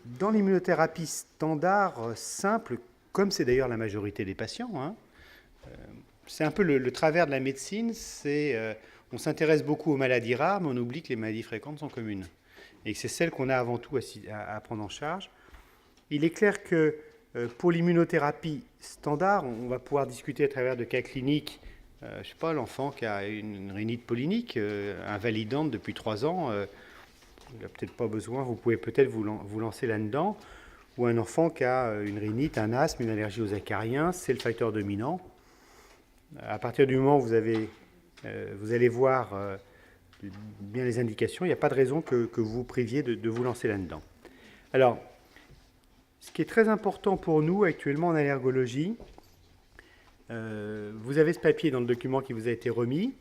dans l'immunothérapie standard simple, comme c'est d'ailleurs la majorité des patients, c'est un peu le travers de la médecine, on s'intéresse beaucoup aux maladies rares, mais on oublie que les maladies fréquentes sont communes, et que c'est celles qu'on a avant tout à prendre en charge. Il est clair que pour l'immunothérapie standard, on va pouvoir discuter à travers de cas cliniques. Je ne sais pas, l'enfant qui a une rhinite pollinique invalidante depuis 3 ans, il n'a peut-être pas besoin, vous pouvez peut-être vous lancer là-dedans. Ou un enfant qui a une rhinite, un asthme, une allergie aux acariens, c'est le facteur dominant. À partir du moment où vous allez voir bien les indications, il n'y a pas de raison que vous vous priviez de vous lancer là-dedans. Alors, ce qui est très important pour nous actuellement en allergologie, vous avez ce papier dans le document qui vous a été remis.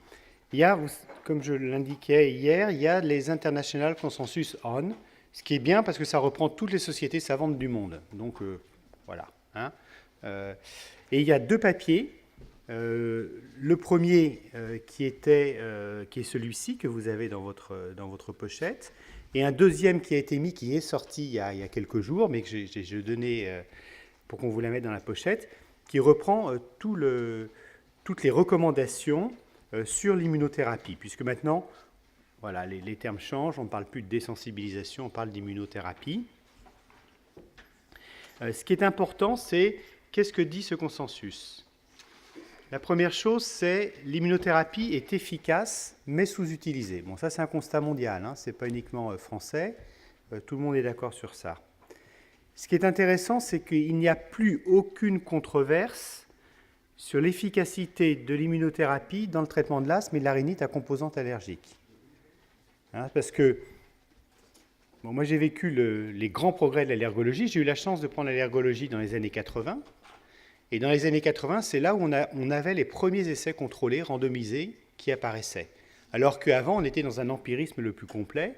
Il y a, comme je l'indiquais hier, il y a les International Consensus On, ce qui est bien parce que ça reprend toutes les sociétés savantes du monde. Donc, voilà. Et il y a 2 papiers. Le premier qui est celui-ci que vous avez dans votre pochette, et un deuxième qui a été mis, qui est sorti il y a quelques jours, mais que j'ai donné pour qu'on vous la mette dans la pochette, qui reprend toutes les recommandations sur l'immunothérapie, puisque maintenant, voilà, les termes changent, on ne parle plus de désensibilisation, on parle d'immunothérapie. Ce qui est important, c'est qu'est-ce que dit ce consensus ? La première chose, c'est l'immunothérapie est efficace, mais sous-utilisée. Bon, ça, c'est un constat mondial, ce n'est pas uniquement français. Tout le monde est d'accord sur ça. Ce qui est intéressant, c'est qu'il n'y a plus aucune controverse sur l'efficacité de l'immunothérapie dans le traitement de l'asthme et de la rhinite à composante allergique. Parce que moi, j'ai vécu les grands progrès de l'allergologie. J'ai eu la chance de prendre l'allergologie dans les années 80. Et dans les années 80, c'est là où on avait les premiers essais contrôlés, randomisés, qui apparaissaient. Alors qu'avant, on était dans un empirisme le plus complet.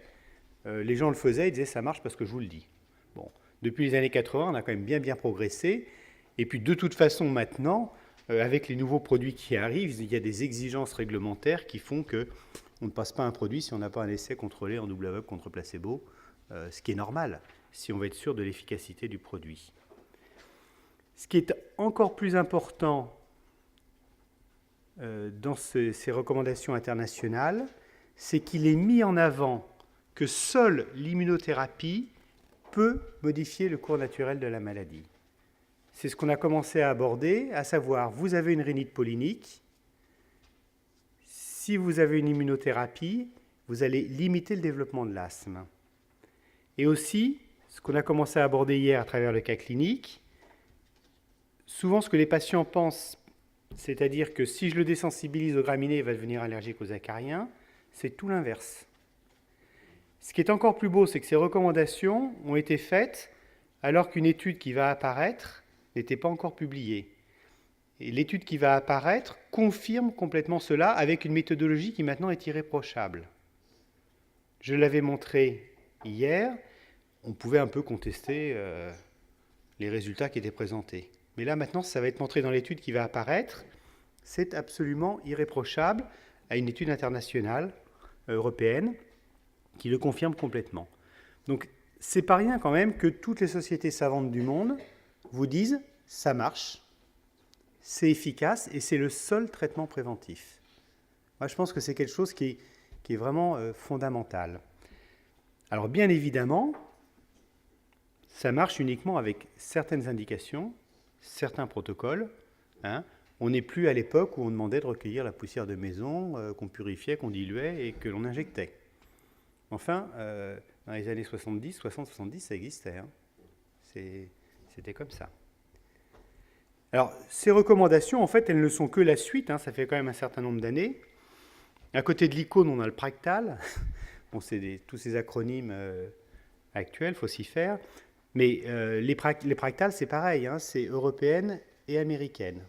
Les gens le faisaient, ils disaient « ça marche parce que je vous le dis ». Bon, depuis les années 80, on a quand même bien progressé. Et puis de toute façon, maintenant, avec les nouveaux produits qui arrivent, il y a des exigences réglementaires qui font qu'on ne passe pas un produit si on n'a pas un essai contrôlé en double aveugle contre placebo, ce qui est normal, si on veut être sûr de l'efficacité du produit. Ce qui est encore plus important dans ces recommandations internationales, c'est qu'il est mis en avant que seule l'immunothérapie peut modifier le cours naturel de la maladie. C'est ce qu'on a commencé à aborder, à savoir, vous avez une rhinite pollinique, si vous avez une immunothérapie, vous allez limiter le développement de l'asthme. Et aussi, ce qu'on a commencé à aborder hier à travers le cas clinique, souvent, ce que les patients pensent, c'est-à-dire que si je le désensibilise aux graminées, il va devenir allergique aux acariens, c'est tout l'inverse. Ce qui est encore plus beau, c'est que ces recommandations ont été faites alors qu'une étude qui va apparaître n'était pas encore publiée. Et l'étude qui va apparaître confirme complètement cela avec une méthodologie qui maintenant est irréprochable. Je l'avais montré hier, on pouvait un peu contester les résultats qui étaient présentés. Mais là, maintenant, ça va être montré dans l'étude qui va apparaître. C'est absolument irréprochable à une étude internationale, européenne, qui le confirme complètement. Donc, c'est pas rien quand même que toutes les sociétés savantes du monde vous disent « ça marche, c'est efficace et c'est le seul traitement préventif ». Moi, je pense que c'est quelque chose qui est vraiment fondamental. Alors, bien évidemment, ça marche uniquement avec certaines indications, certains protocoles. On n'est plus à l'époque où on demandait de recueillir la poussière de maison, qu'on purifiait, qu'on diluait et que l'on injectait. Enfin, dans les années 70, 60-70, ça existait. C'était comme ça. Alors, ces recommandations, en fait, elles ne sont que la suite. Ça fait quand même un certain nombre d'années. À côté de l'icône, on a le Practal. Bon, c'est tous ces acronymes actuels, il faut s'y faire. Mais les Practals, c'est pareil, c'est européenne et américaine.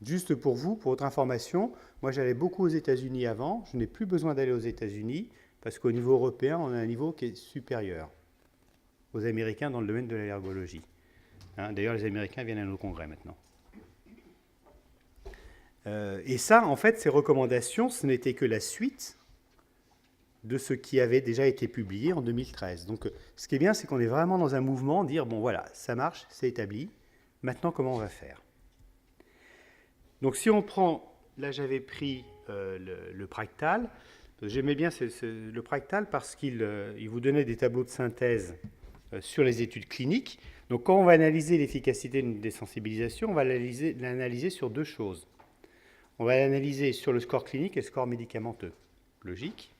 Juste pour vous, pour votre information, moi j'allais beaucoup aux États-Unis avant, je n'ai plus besoin d'aller aux États-Unis parce qu'au niveau européen, on a un niveau qui est supérieur aux Américains dans le domaine de l'allergologie. D'ailleurs, les Américains viennent à nos congrès maintenant. Et ça, en fait, ces recommandations, ce n'était que la suite de ce qui avait déjà été publié en 2013. Donc, ce qui est bien, c'est qu'on est vraiment dans un mouvement, dire, bon voilà, ça marche, c'est établi, maintenant comment on va faire? Donc, si on prend, là j'avais pris le Practal, j'aimais bien le Practal parce qu'il vous donnait des tableaux de synthèse sur les études cliniques. Donc, quand on va analyser l'efficacité d'une désensibilisation, on va l'analyser sur deux choses. On va l'analyser sur le score clinique et le score médicamenteux. Logique.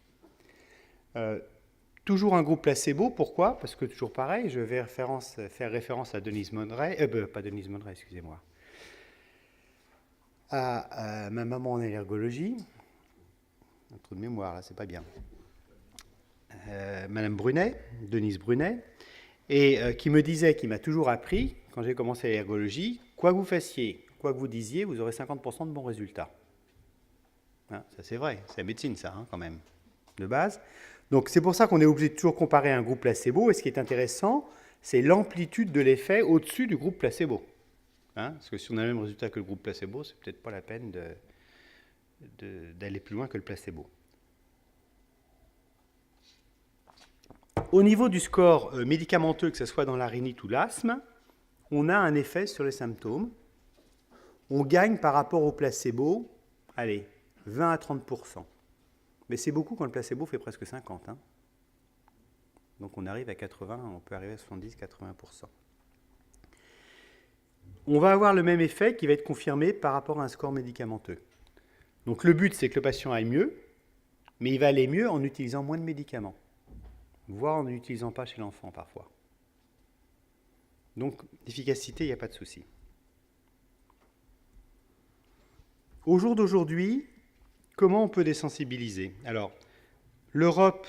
Toujours un groupe placebo, pourquoi? Parce que toujours pareil, je vais faire référence à Denise Monneray, pas Denise Monneray, excusez-moi, à ma maman en allergologie, un trou de mémoire là, c'est pas bien, Madame Brunet, Denise Brunet, et qui me disait, qui m'a toujours appris, quand j'ai commencé l'allergologie, quoi que vous fassiez, quoi que vous disiez, vous aurez 50% de bons résultats. Hein, ça c'est vrai, c'est la médecine ça, hein, quand même, de base. Donc c'est pour ça qu'on est obligé de toujours comparer un groupe placebo, et ce qui est intéressant, c'est l'amplitude de l'effet au-dessus du groupe placebo. Hein, parce que si on a le même résultat que le groupe placebo, c'est peut-être pas la peine d'aller plus loin que le placebo. Au niveau du score médicamenteux, que ce soit dans la rhinite ou l'asthme, on a un effet sur les symptômes. On gagne par rapport au placebo, allez, 20 à 30%. Mais c'est beaucoup quand le placebo fait presque 50%. Hein. Donc on arrive à 80, on peut arriver à 70-80%. On va avoir le même effet qui va être confirmé par rapport à un score médicamenteux. Donc le but, c'est que le patient aille mieux, mais il va aller mieux en utilisant moins de médicaments, voire en n'utilisant pas chez l'enfant parfois. Donc l'efficacité, il n'y a pas de souci. Au jour d'aujourd'hui, comment on peut désensibiliser? Alors, l'Europe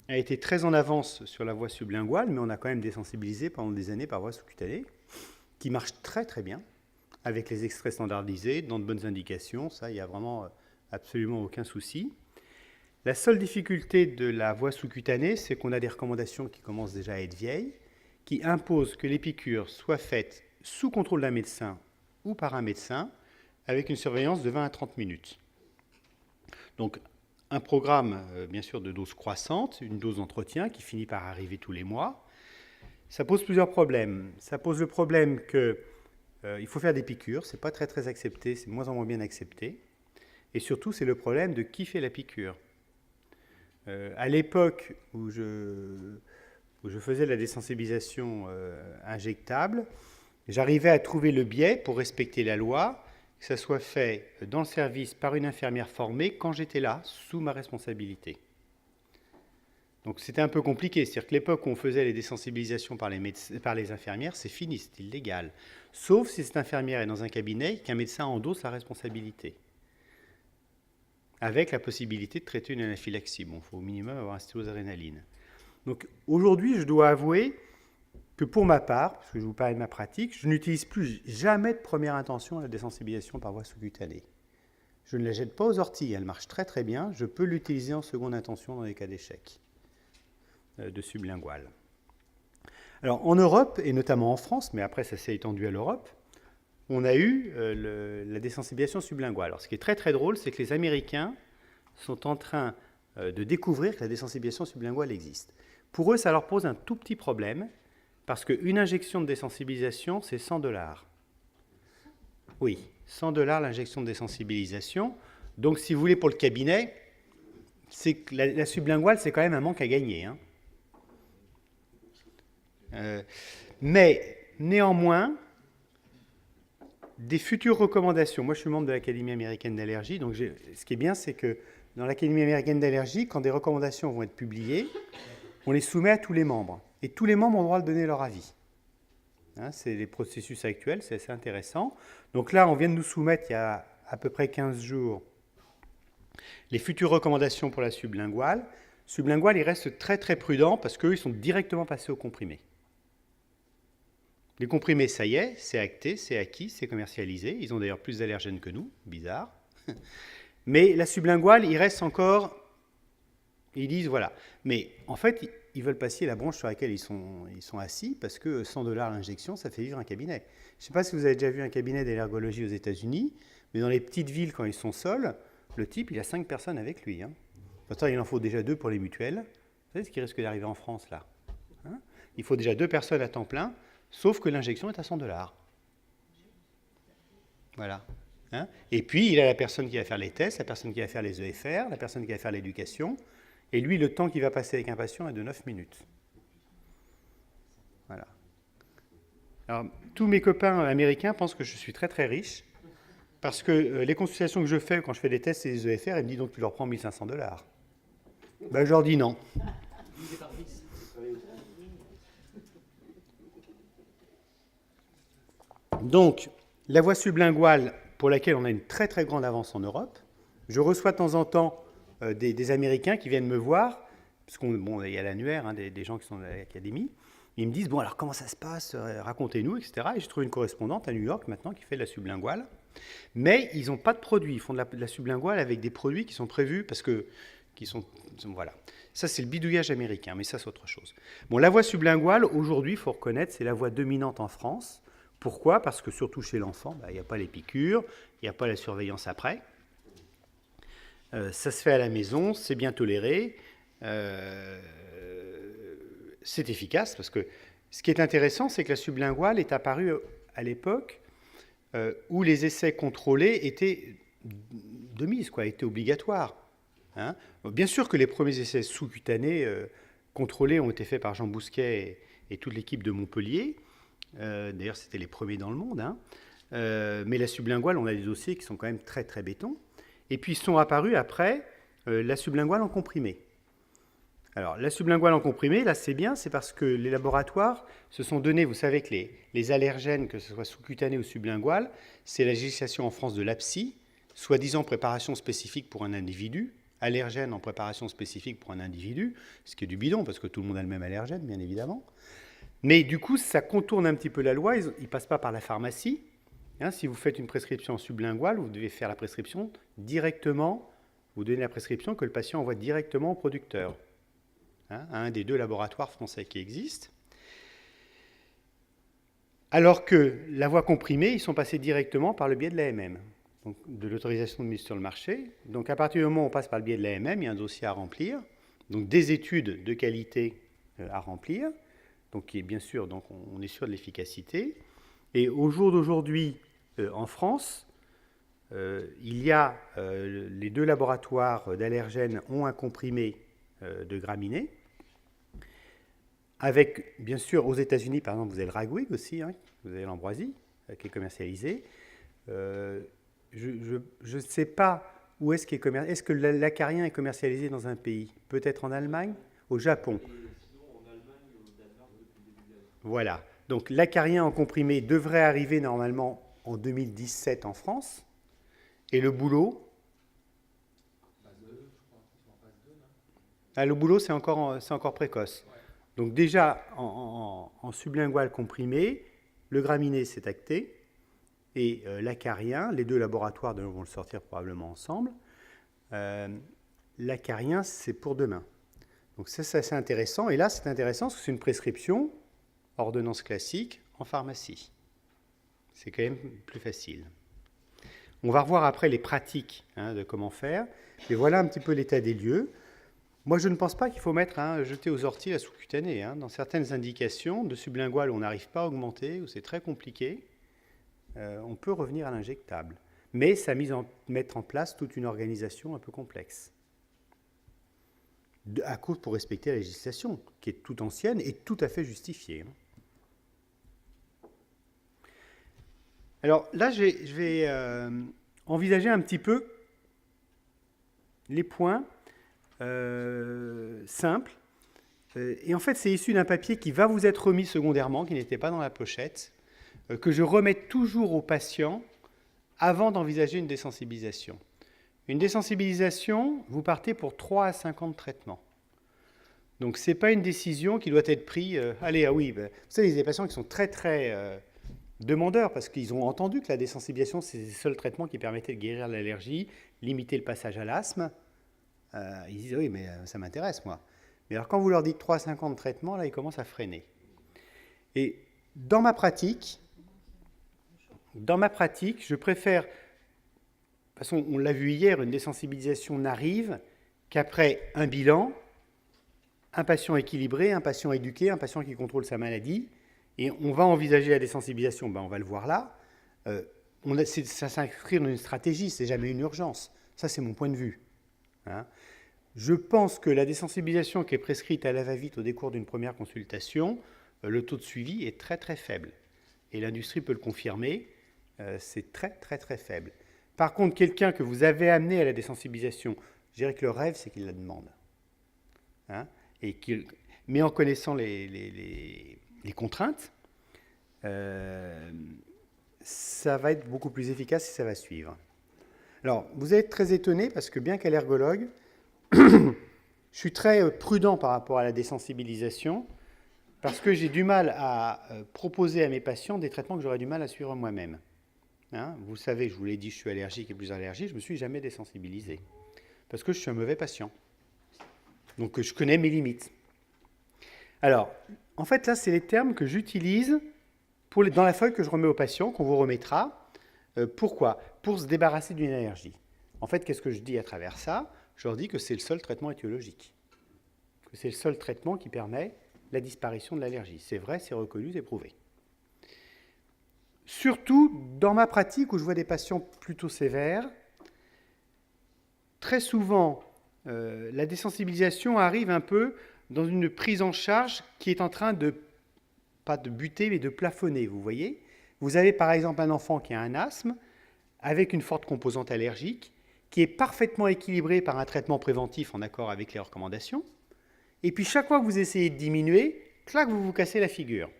a été très en avance sur la voie sublinguale, mais on a quand même désensibilisé pendant des années par voie sous-cutanée, qui marche très très bien, avec les extraits standardisés, dans de bonnes indications, ça, il n'y a vraiment absolument aucun souci. La seule difficulté de la voie sous-cutanée, c'est qu'on a des recommandations qui commencent déjà à être vieilles, qui imposent que les piqûres soient faites sous contrôle d'un médecin ou par un médecin, avec une surveillance de 20 à 30 minutes. Donc, un programme, bien sûr, de dose croissante, une dose d'entretien qui finit par arriver tous les mois. Ça pose plusieurs problèmes. Ça pose le problème qu'il faut faire des piqûres, c'est pas très très accepté, c'est de moins en moins bien accepté. Et surtout, c'est le problème de qui fait la piqûre. À l'époque où je faisais la désensibilisation injectable, j'arrivais à trouver le biais pour respecter la loi, que ça soit fait dans le service par une infirmière formée quand j'étais là, sous ma responsabilité. Donc c'était un peu compliqué, c'est-à-dire que l'époque où on faisait les désensibilisations par les infirmières, c'est fini, c'est illégal. Sauf si cette infirmière est dans un cabinet, qu'un médecin endosse la responsabilité. Avec la possibilité de traiter une anaphylaxie. Bon, il faut au minimum avoir un stylose-adrénaline. Donc aujourd'hui, je dois avouer que pour ma part, parce que je vous parle de ma pratique, je n'utilise plus jamais de première intention à la désensibilisation par voie sous-cutanée. Je ne la jette pas aux orties, elle marche très très bien, je peux l'utiliser en seconde intention dans les cas d'échec de sublingual. Alors en Europe, et notamment en France, mais après ça s'est étendu à l'Europe, on a eu la désensibilisation sublinguale. Alors ce qui est très très drôle, c'est que les Américains sont en train de découvrir que la désensibilisation sublinguale existe. Pour eux, ça leur pose un tout petit problème, parce qu'une injection de désensibilisation, c'est $100. Oui, $100 l'injection de désensibilisation. Donc si vous voulez pour le cabinet, c'est que la sublinguale, c'est quand même un manque à gagner. Hein. Mais néanmoins, des futures recommandations. Moi, je suis membre de l'Académie américaine d'allergie, donc ce qui est bien, c'est que dans l'Académie américaine d'allergie, quand des recommandations vont être publiées, on les soumet à tous les membres. Et tous les membres ont le droit de donner leur avis. Hein, c'est les processus actuels, c'est assez intéressant. Donc là, on vient de nous soumettre, il y a à peu près 15 jours, les futures recommandations pour la sublinguale. Sublinguale, ils restent très très prudents parce qu'eux, ils sont directement passés aux comprimés. Les comprimés, ça y est, c'est acté, c'est acquis, c'est commercialisé. Ils ont d'ailleurs plus d'allergènes que nous, bizarre. Mais la sublinguale, il reste encore... Ils disent, voilà. Mais en fait, ils veulent passer la branche sur laquelle ils sont assis parce que $100 l'injection, ça fait vivre un cabinet. Je ne sais pas si vous avez déjà vu un cabinet d'allergologie aux États-Unis, mais dans les petites villes, quand ils sont seuls, le type, il a 5 personnes avec lui. Hein. Pourtant, il en faut déjà 2 pour les mutuelles. Vous savez ce qui risque d'arriver en France, là, hein? Il faut déjà 2 personnes à temps plein, sauf que l'injection est à 100 $. Voilà. Hein? Et puis, il a la personne qui va faire les tests, la personne qui va faire les EFR, la personne qui va faire l'éducation. Et lui, le temps qu'il va passer avec un patient est de 9 minutes. Voilà. Alors, tous mes copains américains pensent que je suis très très riche, parce que les consultations que je fais quand je fais des tests et des EFR, ils me disent donc tu leur prends 1 500 $. Ben, je leur dis non. Donc, la voie sublinguale, pour laquelle on a une très très grande avance en Europe, je reçois de temps en temps des Américains qui viennent me voir, parce qu'il y a l'annuaire, hein, des gens qui sont à l'académie, ils me disent, bon alors comment ça se passe, racontez-nous, etc. Et je trouve une correspondante à New York maintenant qui fait de la sublinguale, mais ils n'ont pas de produits, ils font de la sublinguale avec des produits qui sont prévus, parce que, voilà. Ça c'est le bidouillage américain, mais ça c'est autre chose. Bon, la voie sublinguale, aujourd'hui, il faut reconnaître, c'est la voie dominante en France. Pourquoi? Parce que surtout chez l'enfant, il n'y a pas les piqûres, il n'y a pas la surveillance après. Ça se fait à la maison, c'est bien toléré, c'est efficace, parce que ce qui est intéressant, c'est que la sublinguale est apparue à l'époque où les essais contrôlés étaient de mise, étaient obligatoires. Hein. Bien sûr que les premiers essais sous-cutanés contrôlés ont été faits par Jean Bousquet et toute l'équipe de Montpellier. D'ailleurs, c'était les premiers dans le monde. Hein. Mais la sublinguale, on a des dossiers qui sont quand même très très béton. Et puis, ils sont apparus après la sublinguale en comprimé. Alors, la sublinguale en comprimé, là, c'est bien, c'est parce que les laboratoires se sont donnés, vous savez que les allergènes, que ce soit sous-cutané ou sublingual, c'est la législation en France de l'APSI, soi-disant préparation spécifique pour un individu, allergène en préparation spécifique pour un individu, ce qui est du bidon, parce que tout le monde a le même allergène, bien évidemment. Mais du coup, ça contourne un petit peu la loi, ils ne passent pas par la pharmacie. Hein, si vous faites une prescription sublinguale, vous devez faire la prescription directement, vous donnez la prescription que le patient envoie directement au producteur, hein, à un des 2 laboratoires français qui existent. Alors que la voie comprimée, ils sont passés directement par le biais de l'AMM, donc de l'autorisation de mise sur le marché. Donc à partir du moment où on passe par le biais de l'AMM, il y a un dossier à remplir, donc des études de qualité à remplir. Donc, bien sûr, donc on est sûr de l'efficacité. Et au jour d'aujourd'hui, en France, il y a les 2 laboratoires d'allergènes ont un comprimé de graminées. Avec, bien sûr, aux États-Unis, par exemple, vous avez le ragwig aussi, hein, vous avez l'ambroisie, qui est commercialisée. Je ne sais pas où est-ce qu'il est commercialisé. Est-ce que l'acarien est commercialisé dans un pays? Peut-être en Allemagne? Au Japon? Voilà. Donc l'acarien en comprimé devrait arriver normalement en 2017 en France. Et le boulot? Le boulot, c'est encore précoce. Donc déjà, en sublingual comprimé, le graminé, c'est acté. Et l'acarien, les 2 laboratoires vont le sortir probablement ensemble. L'acarien, c'est pour demain. Donc ça, c'est assez intéressant. Et là, c'est intéressant parce que c'est une prescription ordonnance classique en pharmacie. C'est quand même plus facile. On va revoir après les pratiques de comment faire. Mais voilà un petit peu l'état des lieux. Moi, je ne pense pas qu'il faut jeter aux orties la sous-cutanée. Dans certaines indications de sublingual où on n'arrive pas à augmenter, où c'est très compliqué, on peut revenir à l'injectable. Mais ça mettre en place toute une organisation un peu complexe. À cause pour respecter la législation, qui est toute ancienne et tout à fait justifiée. Alors là, je vais envisager un petit peu les points simples. Et en fait, c'est issu d'un papier qui va vous être remis secondairement, qui n'était pas dans la pochette, que je remets toujours aux patients avant d'envisager une désensibilisation. Une désensibilisation, vous partez pour 3 à 5 ans de traitement. Donc, ce n'est pas une décision qui doit être prise. Vous savez, il y a des patients qui sont très, très demandeurs parce qu'ils ont entendu que la désensibilisation, c'est le seul traitement qui permettait de guérir l'allergie, limiter le passage à l'asthme. Ils disent, oui, mais ça m'intéresse, moi. Mais alors, quand vous leur dites 3 à 5 ans de traitement, là, ils commencent à freiner. Et dans ma pratique, je préfère, de toute façon, on l'a vu hier, une désensibilisation n'arrive qu'après un bilan, un patient équilibré, un patient éduqué, un patient qui contrôle sa maladie, et on va envisager la désensibilisation, on va le voir là, ça s'inscrit dans une stratégie, c'est jamais une urgence. Ça, c'est mon point de vue. Hein. Je pense que la désensibilisation qui est prescrite à la va-vite au décours d'une première consultation, le taux de suivi est très très faible. Et l'industrie peut le confirmer, c'est très très très faible. Par contre, quelqu'un que vous avez amené à la désensibilisation, je dirais que le rêve, c'est qu'il la demande. Hein, mais en connaissant les contraintes, ça va être beaucoup plus efficace et ça va suivre. Alors, vous allez être très étonné parce que bien qu'allergologue, je suis très prudent par rapport à la désensibilisation parce que j'ai du mal à proposer à mes patients des traitements que j'aurais du mal à suivre moi-même. Hein, vous savez, je vous l'ai dit, je suis allergique et plus allergique, je ne me suis jamais désensibilisé parce que je suis un mauvais patient. Donc, je connais mes limites. Alors, en fait, là, c'est les termes que j'utilise dans la feuille que je remets aux patients, qu'on vous remettra. Pourquoi? Pour se débarrasser d'une allergie. En fait, qu'est-ce que je dis à travers ça? Je leur dis que c'est le seul traitement étiologique. Que c'est le seul traitement qui permet la disparition de l'allergie. C'est vrai, c'est reconnu, c'est prouvé. Surtout dans ma pratique où je vois des patients plutôt sévères, très souvent, la désensibilisation arrive un peu dans une prise en charge qui est en train de, pas de buter, mais de plafonner, vous voyez. Vous avez par exemple un enfant qui a un asthme, avec une forte composante allergique, qui est parfaitement équilibré par un traitement préventif en accord avec les recommandations. Et puis chaque fois que vous essayez de diminuer, clac, vous vous cassez la figure.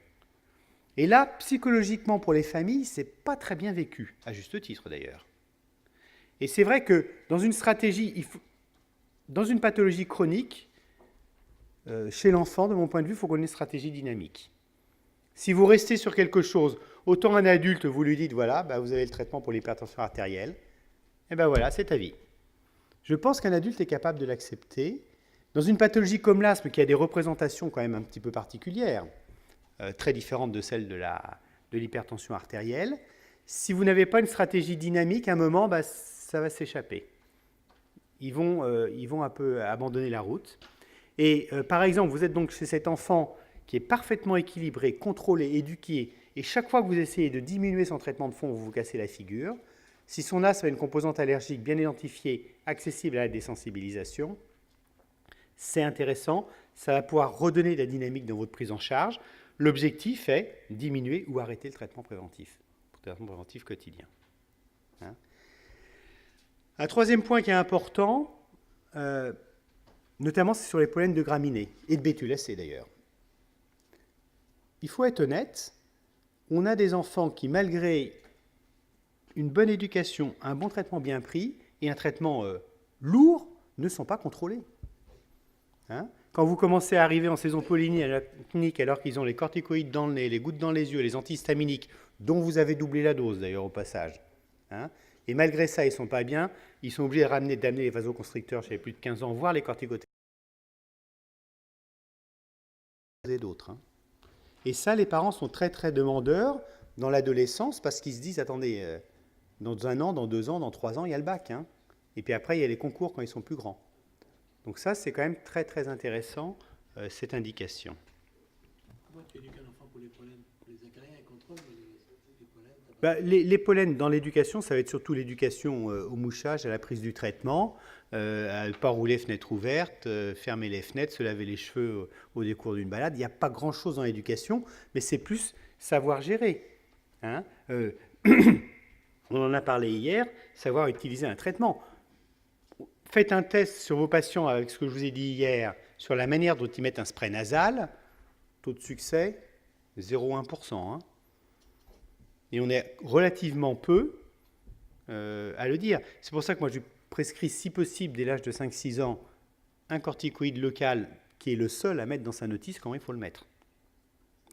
Et là, psychologiquement pour les familles, c'est pas très bien vécu, à juste titre d'ailleurs. Et c'est vrai que dans une stratégie, dans une pathologie chronique, chez l'enfant, de mon point de vue, il faut qu'on ait une stratégie dynamique. Si vous restez sur quelque chose, autant un adulte, vous lui dites, voilà, vous avez le traitement pour l'hypertension artérielle, et bien voilà, c'est ta vie. Je pense qu'un adulte est capable de l'accepter. Dans une pathologie comme l'asthme, qui a des représentations quand même un petit peu particulières, très différentes de celles de l'hypertension artérielle, si vous n'avez pas une stratégie dynamique, à un moment, ça va s'échapper. Ils vont un peu abandonner la route. Et par exemple, vous êtes donc chez cet enfant qui est parfaitement équilibré, contrôlé, éduqué, et chaque fois que vous essayez de diminuer son traitement de fond, vous vous cassez la figure. Si son asthme a une composante allergique bien identifiée, accessible à la désensibilisation, c'est intéressant, ça va pouvoir redonner de la dynamique dans votre prise en charge. L'objectif est diminuer ou arrêter le traitement préventif quotidien. Hein. Un troisième point qui est important, notamment c'est sur les pollens de graminées, et de bétulacées d'ailleurs. Il faut être honnête, on a des enfants qui, malgré une bonne éducation, un bon traitement bien pris et un traitement lourd, ne sont pas contrôlés. Hein? Quand vous commencez à arriver en saison pollinie à la clinique alors qu'ils ont les corticoïdes dans le nez, les gouttes dans les yeux, les antihistaminiques, dont vous avez doublé la dose d'ailleurs au passage, hein? Et malgré ça, ils ne sont pas bien, ils sont obligés d'amener les vasoconstricteurs chez les plus de 15 ans, voire les corticothérapies et d'autres. Hein? Et ça, les parents sont très très demandeurs dans l'adolescence parce qu'ils se disent, attendez, dans 1 an, dans 2 ans, dans 3 ans, il y a le bac. Hein? Et puis après, il y a les concours quand ils sont plus grands. Donc ça, c'est quand même très très intéressant, cette indication. Comment tu éduques un enfant pour les pollens? Pour les acariens, ils contrôlent les pollens? Les pollens dans l'éducation, ça va être surtout l'éducation au mouchage, à la prise du traitement, à ne pas rouler fenêtre ouverte, fermer les fenêtres, se laver les cheveux au décours d'une balade. Il n'y a pas grand-chose dans l'éducation, mais c'est plus savoir gérer. Hein. On en a parlé hier, savoir utiliser un traitement. Faites un test sur vos patients avec ce que je vous ai dit hier, sur la manière dont ils mettent un spray nasal, taux de succès, 0,1%. Hein. Et on est relativement peu à le dire. C'est pour ça que moi je prescris, si possible, dès l'âge de 5-6 ans, un corticoïde local qui est le seul à mettre dans sa notice quand il faut le mettre.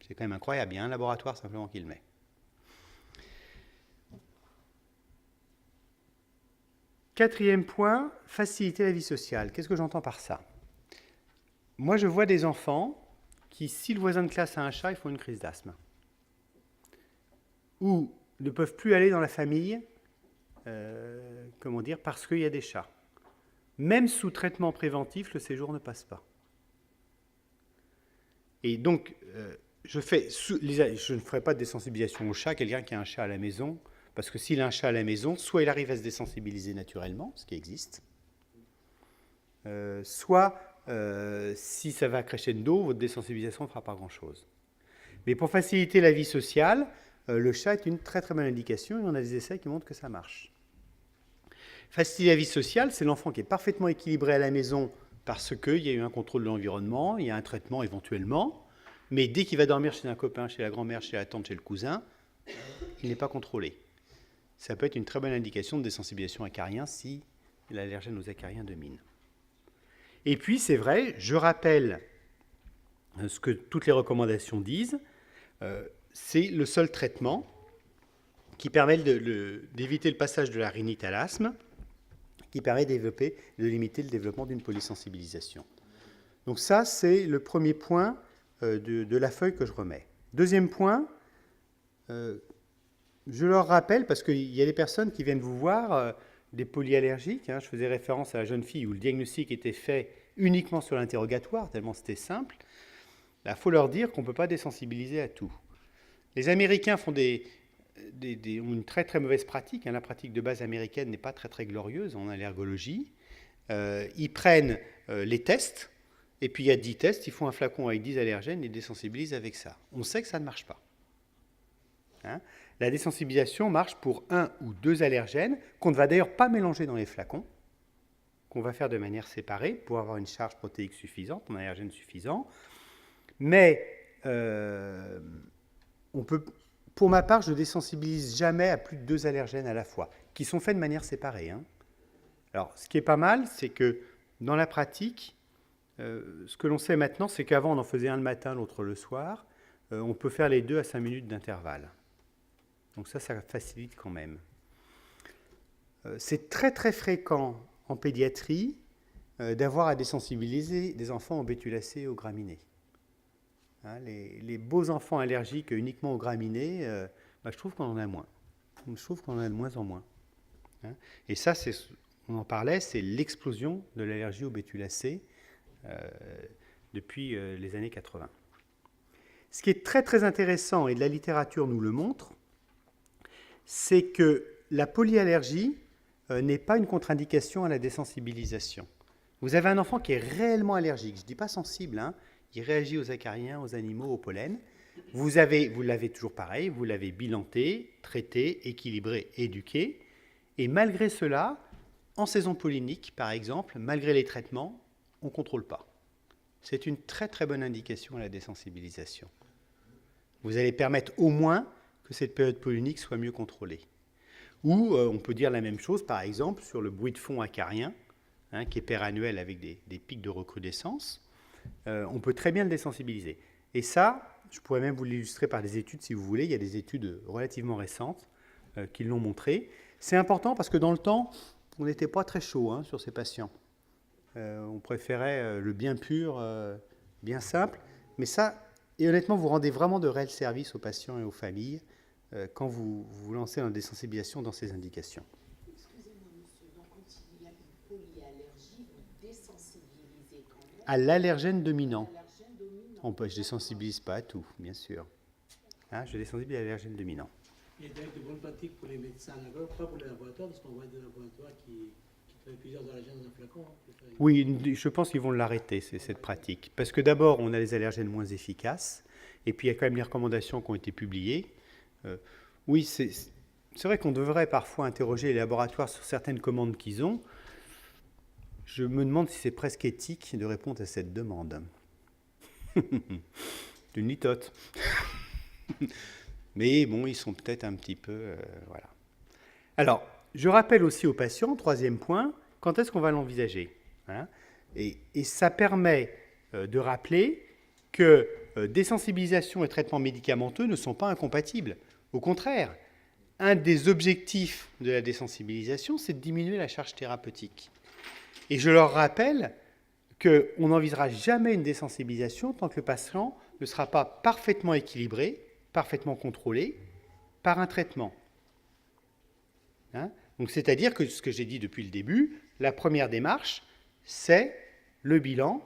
C'est quand même incroyable, il y a un laboratoire simplement qui le met. Quatrième point, faciliter la vie sociale. Qu'est-ce que j'entends par ça? Moi, je vois des enfants qui, si le voisin de classe a un chat, ils font une crise d'asthme. Ou ne peuvent plus aller dans la famille, parce qu'il y a des chats. même sous traitement préventif, le séjour ne passe pas. Et donc, je ne ferai pas de désensibilisation au chat, quelqu'un qui a un chat à la maison, parce que s'il a un chat à la maison, soit il arrive à se désensibiliser naturellement, ce qui existe, soit, si ça va crescendo, votre désensibilisation ne fera pas grand-chose. Mais pour faciliter la vie sociale, le chat est une très très bonne indication, et on a des essais qui montrent que ça marche. Faciliter la vie sociale, c'est l'enfant qui est parfaitement équilibré à la maison parce qu'il y a eu un contrôle de l'environnement, il y a un traitement éventuellement, mais dès qu'il va dormir chez un copain, chez la grand-mère, chez la tante, chez le cousin, il n'est pas contrôlé. Ça peut être une très bonne indication de désensibilisation acarien si l'allergène aux acariens domine. Et puis, c'est vrai, je rappelle ce que toutes les recommandations disent, c'est le seul traitement qui permet d'éviter le passage de la rhinite à l'asthme, qui permet de limiter le développement d'une polysensibilisation. Donc ça, c'est le premier point de la feuille que je remets. Deuxième point, je leur rappelle, parce qu'il y a des personnes qui viennent vous voir, des polyallergiques, je faisais référence à la jeune fille où le diagnostic était fait uniquement sur l'interrogatoire, tellement c'était simple. Il faut leur dire qu'on ne peut pas désensibiliser à tout. Les Américains font ont une très très mauvaise pratique. La pratique de base américaine n'est pas très très glorieuse en allergologie. Ils prennent les tests, et puis il y a 10 tests, ils font un flacon avec 10 allergènes et désensibilisent avec ça. On sait que ça ne marche pas. La désensibilisation marche pour 1 ou 2 allergènes, qu'on ne va d'ailleurs pas mélanger dans les flacons, qu'on va faire de manière séparée pour avoir une charge protéique suffisante, un allergène suffisant. Mais pour ma part, je ne désensibilise jamais à plus de 2 allergènes à la fois, qui sont faits de manière séparée. Alors, ce qui est pas mal, c'est que dans la pratique, ce que l'on sait maintenant, c'est qu'avant, on en faisait un le matin, l'autre le soir. On peut faire les 2 à 5 minutes d'intervalle. Donc ça facilite quand même. C'est très très fréquent en pédiatrie d'avoir à désensibiliser des enfants aux bétulacées et aux graminées. Les beaux enfants allergiques uniquement aux graminées, je trouve qu'on en a moins. Je trouve qu'on en a de moins en moins. Et ça, on en parlait, c'est l'explosion de l'allergie aux bétulacées depuis les années 80. Ce qui est très très intéressant, et la littérature nous le montre, c'est que la polyallergie n'est pas une contre-indication à la désensibilisation. Vous avez un enfant qui est réellement allergique, je ne dis pas sensible, il réagit aux acariens, aux animaux, au pollen. Vous l'avez toujours pareil, vous l'avez bilanté, traité, équilibré, éduqué, et malgré cela, en saison pollinique, par exemple, malgré les traitements, on ne contrôle pas. C'est une très très bonne indication à la désensibilisation. Vous allez permettre au moins que cette période pollinique soit mieux contrôlée. Ou on peut dire la même chose, par exemple, sur le bruit de fond acarien, qui est perannuel avec des pics de recrudescence. On peut très bien le désensibiliser. Et ça, je pourrais même vous l'illustrer par des études si vous voulez. Il y a des études relativement récentes qui l'ont montré. C'est important parce que dans le temps, on n'était pas très chaud sur ces patients. On préférait le bien pur, bien simple. Mais ça, et honnêtement, vous rendez vraiment de réels services aux patients et aux familles quand vous vous lancez dans la désensibilisation dans ces indications. Excusez-moi, monsieur, donc quand il y a une polyallergie, vous désensibilisez quand même À l'allergène dominant. l'allergène dominant. Je ne désensibilise pas à tout, bien sûr. Je désensibilise à l'allergène dominant. Il y a d'ailleurs de bonnes pratiques pour les médecins là-bas, pas pour les laboratoires, parce qu'on voit des laboratoires qui travaillent plusieurs allergènes dans un flacon. Oui, je pense qu'ils vont l'arrêter, cette pratique. Parce que d'abord, on a des allergènes moins efficaces, et puis il y a quand même les recommandations qui ont été publiées. Oui, c'est vrai qu'on devrait parfois interroger les laboratoires sur certaines commandes qu'ils ont. Je me demande si c'est presque éthique de répondre à cette demande. D'une litote. Mais bon, ils sont peut-être un petit peu... voilà. Alors, je rappelle aussi aux patients, troisième point, quand est-ce qu'on va l'envisager et ça permet de rappeler que désensibilisation et traitement médicamenteux ne sont pas incompatibles. Au contraire, un des objectifs de la désensibilisation, c'est de diminuer la charge thérapeutique. Et je leur rappelle qu'on n'envisagera jamais une désensibilisation tant que le patient ne sera pas parfaitement équilibré, parfaitement contrôlé par un traitement. Donc, c'est-à-dire que ce que j'ai dit depuis le début, la première démarche, c'est le bilan,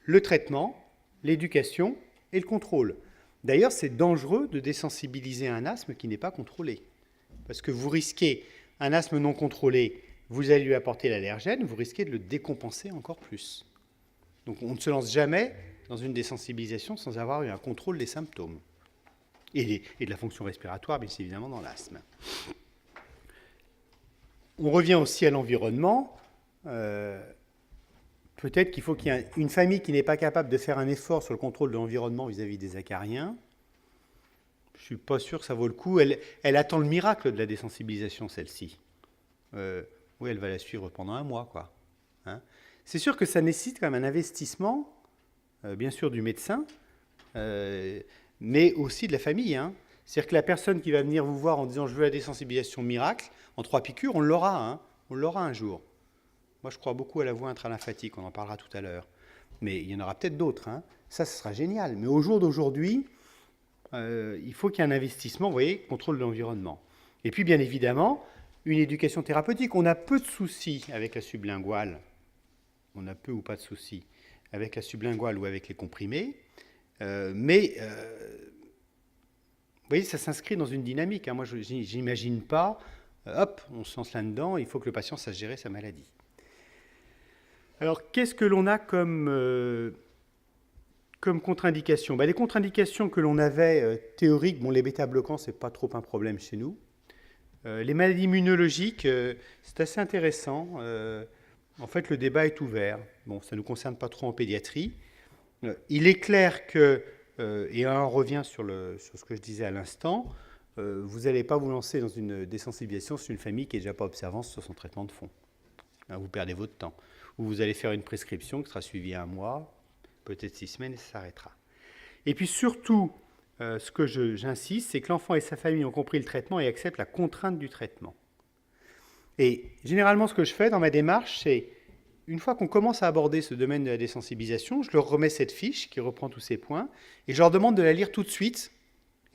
le traitement, l'éducation et le contrôle. D'ailleurs, c'est dangereux de désensibiliser un asthme qui n'est pas contrôlé. Parce que vous risquez, un asthme non contrôlé, vous allez lui apporter l'allergène, vous risquez de le décompenser encore plus. Donc on ne se lance jamais dans une désensibilisation sans avoir eu un contrôle des symptômes. Et de la fonction respiratoire, bien évidemment, dans l'asthme. On revient aussi à l'environnement. Peut-être qu'il faut qu'il y ait une famille qui n'est pas capable de faire un effort sur le contrôle de l'environnement vis-à-vis des acariens. Je ne suis pas sûr que ça vaut le coup. Elle attend le miracle de la désensibilisation, celle-ci. Oui, elle va la suivre pendant un mois, quoi. Hein. C'est sûr que ça nécessite quand même un investissement, bien sûr du médecin, mais aussi de la famille. Hein. C'est-à-dire que la personne qui va venir vous voir en disant « je veux la désensibilisation miracle », en 3 piqûres, on l'aura. Hein. On l'aura un jour. Moi, je crois beaucoup à la voie intralymphatique, on en parlera tout à l'heure. Mais il y en aura peut-être d'autres. Hein. Ça, ce sera génial. Mais au jour d'aujourd'hui, il faut qu'il y ait un investissement, vous voyez, contrôle de l'environnement. Et puis, bien évidemment, une éducation thérapeutique. On a peu de soucis avec la sublinguale. On a peu ou pas de soucis avec la sublinguale ou avec les comprimés. Mais, vous voyez, ça s'inscrit dans une dynamique. Hein. Moi, je n'imagine pas, hop, on se lance là-dedans, il faut que le patient sache gérer sa maladie. Alors, qu'est-ce que l'on a comme contre-indications ? Les contre-indications que l'on avait théoriques, les bêta-bloquants, ce n'est pas trop un problème chez nous. Les maladies immunologiques, c'est assez intéressant. En fait, le débat est ouvert. Bon, ça ne nous concerne pas trop en pédiatrie. Il est clair que, et on revient sur ce que je disais à l'instant, vous n'allez pas vous lancer dans une désensibilisation sur une famille qui n'est déjà pas observante sur son traitement de fond. Vous perdez votre temps. Ou vous allez faire une prescription qui sera suivie 1 mois, peut-être 6 semaines, et ça s'arrêtera. Et puis surtout, ce que j'insiste, c'est que l'enfant et sa famille ont compris le traitement et acceptent la contrainte du traitement. Et généralement, ce que je fais dans ma démarche, c'est, une fois qu'on commence à aborder ce domaine de la désensibilisation, je leur remets cette fiche qui reprend tous ces points, et je leur demande de la lire tout de suite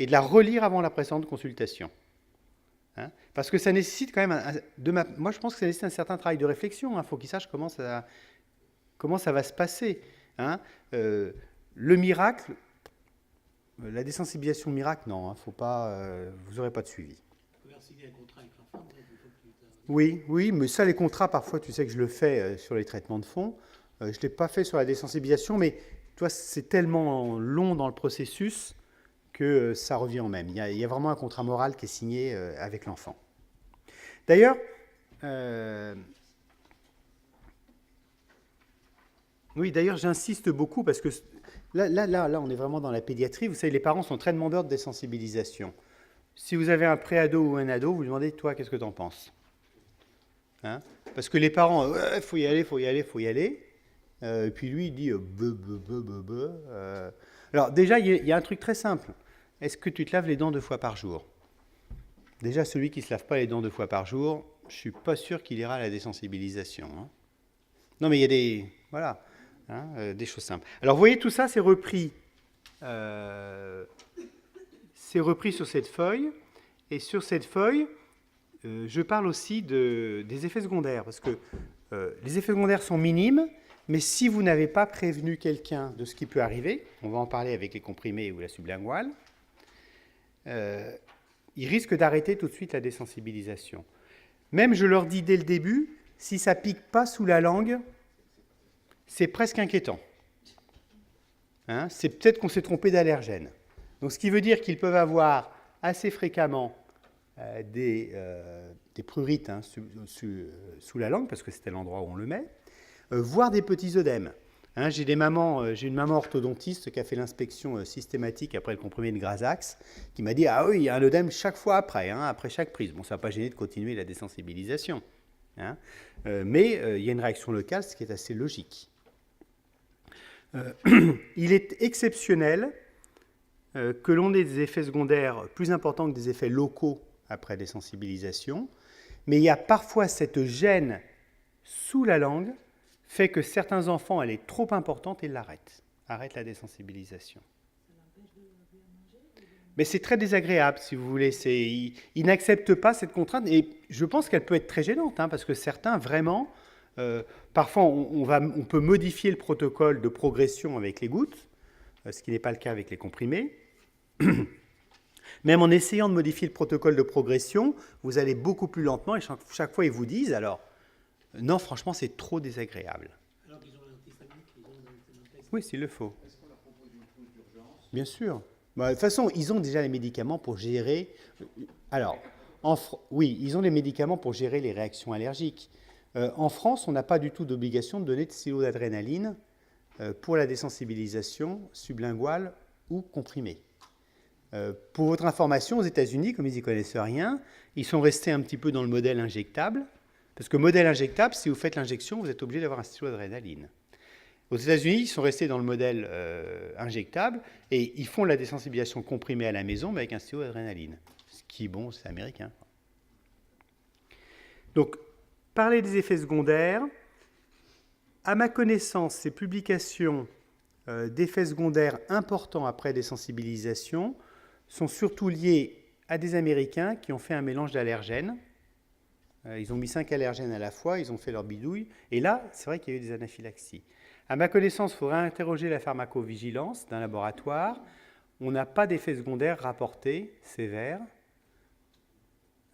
et de la relire avant la précédente consultation. Hein, parce que ça nécessite quand même, moi je pense que ça nécessite un certain travail de réflexion. Il faut qu'ils sachent comment ça va se passer. Hein. Le miracle, la désensibilisation miracle, non, hein, faut pas, vous n'aurez pas de suivi. Il faut signer un contrat avec l'enfant. Oui, mais ça, les contrats, parfois, tu sais que je le fais sur les traitements de fond. Je ne l'ai pas fait sur la désensibilisation, mais toi, c'est tellement long dans le processus que ça revient au même. Il y a vraiment un contrat moral qui est signé avec l'enfant. D'ailleurs, j'insiste beaucoup parce que là, on est vraiment dans la pédiatrie. Vous savez, les parents sont très demandeurs de désensibilisation. Si vous avez un pré-ado ou un ado, vous lui demandez, toi, qu'est-ce que tu en penses ? Hein ? Parce que les parents, faut y aller. Et puis lui, il dit, Alors déjà, il y a un truc très simple. Est-ce que tu te laves les dents 2 fois par jour ? Déjà, celui qui ne se lave pas les dents 2 fois par jour, je ne suis pas sûr qu'il ira à la désensibilisation. Hein. Non, mais il y a des choses simples. Alors, vous voyez, tout ça, c'est repris sur cette feuille. Et sur cette feuille, je parle aussi des effets secondaires. Parce que les effets secondaires sont minimes, mais si vous n'avez pas prévenu quelqu'un de ce qui peut arriver, on va en parler avec les comprimés ou la sublinguale, ils risquent d'arrêter tout de suite la désensibilisation. Même, je leur dis dès le début, si ça ne pique pas sous la langue, c'est presque inquiétant. Hein, c'est peut-être qu'on s'est trompé d'allergène. Donc, ce qui veut dire qu'ils peuvent avoir assez fréquemment des prurites sous la langue, parce que c'était l'endroit où on le met, voire des petits œdèmes. Hein, j'ai une maman orthodontiste qui a fait l'inspection systématique après le comprimé de Grasax, qui m'a dit « Ah oui, il y a un œdème chaque fois après chaque prise. » Bon, ça n'a pas gêné de continuer la désensibilisation. Hein, mais il y a une réaction locale, ce qui est assez logique. Il est exceptionnel que l'on ait des effets secondaires plus importants que des effets locaux après désensibilisation, mais il y a parfois cette gêne sous la langue fait que certains enfants, elle est trop importante et l'arrêtent. Arrête la désensibilisation. Mais c'est très désagréable, si vous voulez. Ils n'acceptent pas cette contrainte. Et je pense qu'elle peut être très gênante, hein, parce que certains, vraiment, Parfois, on peut modifier le protocole de progression avec les gouttes, ce qui n'est pas le cas avec les comprimés. Même en essayant de modifier le protocole de progression, vous allez beaucoup plus lentement et chaque fois, ils vous disent, alors, non, franchement, c'est trop désagréable. Alors qu'ils ont l'antihistaminique, ils ont l'antihistaminique. Oui, s'il le faut. Bien sûr. Bah, de toute façon, ils ont déjà les médicaments pour gérer... Alors, oui, ils ont les médicaments pour gérer les réactions allergiques. En France, on n'a pas du tout d'obligation de donner de sirop d'adrénaline pour la désensibilisation sublinguale ou comprimée. Pour votre information, aux États-Unis, comme ils n'y connaissent rien, ils sont restés un petit peu dans le modèle injectable, parce que modèle injectable, si vous faites l'injection, vous êtes obligé d'avoir un sirop d'adrénaline. Aux États-Unis, ils sont restés dans le modèle injectable et ils font la désensibilisation comprimée à la maison, mais avec un sirop d'adrénaline. Ce qui, bon, c'est américain. Donc, parler des effets secondaires, à ma connaissance, ces publications d'effets secondaires importants après désensibilisation sont surtout liées à des Américains qui ont fait un mélange d'allergènes. Ils ont mis 5 allergènes à la fois, ils ont fait leur bidouille, et là, c'est vrai qu'il y a eu des anaphylaxies. À ma connaissance, il faudrait interroger la pharmacovigilance d'un laboratoire. On n'a pas d'effets secondaires rapportés sévères.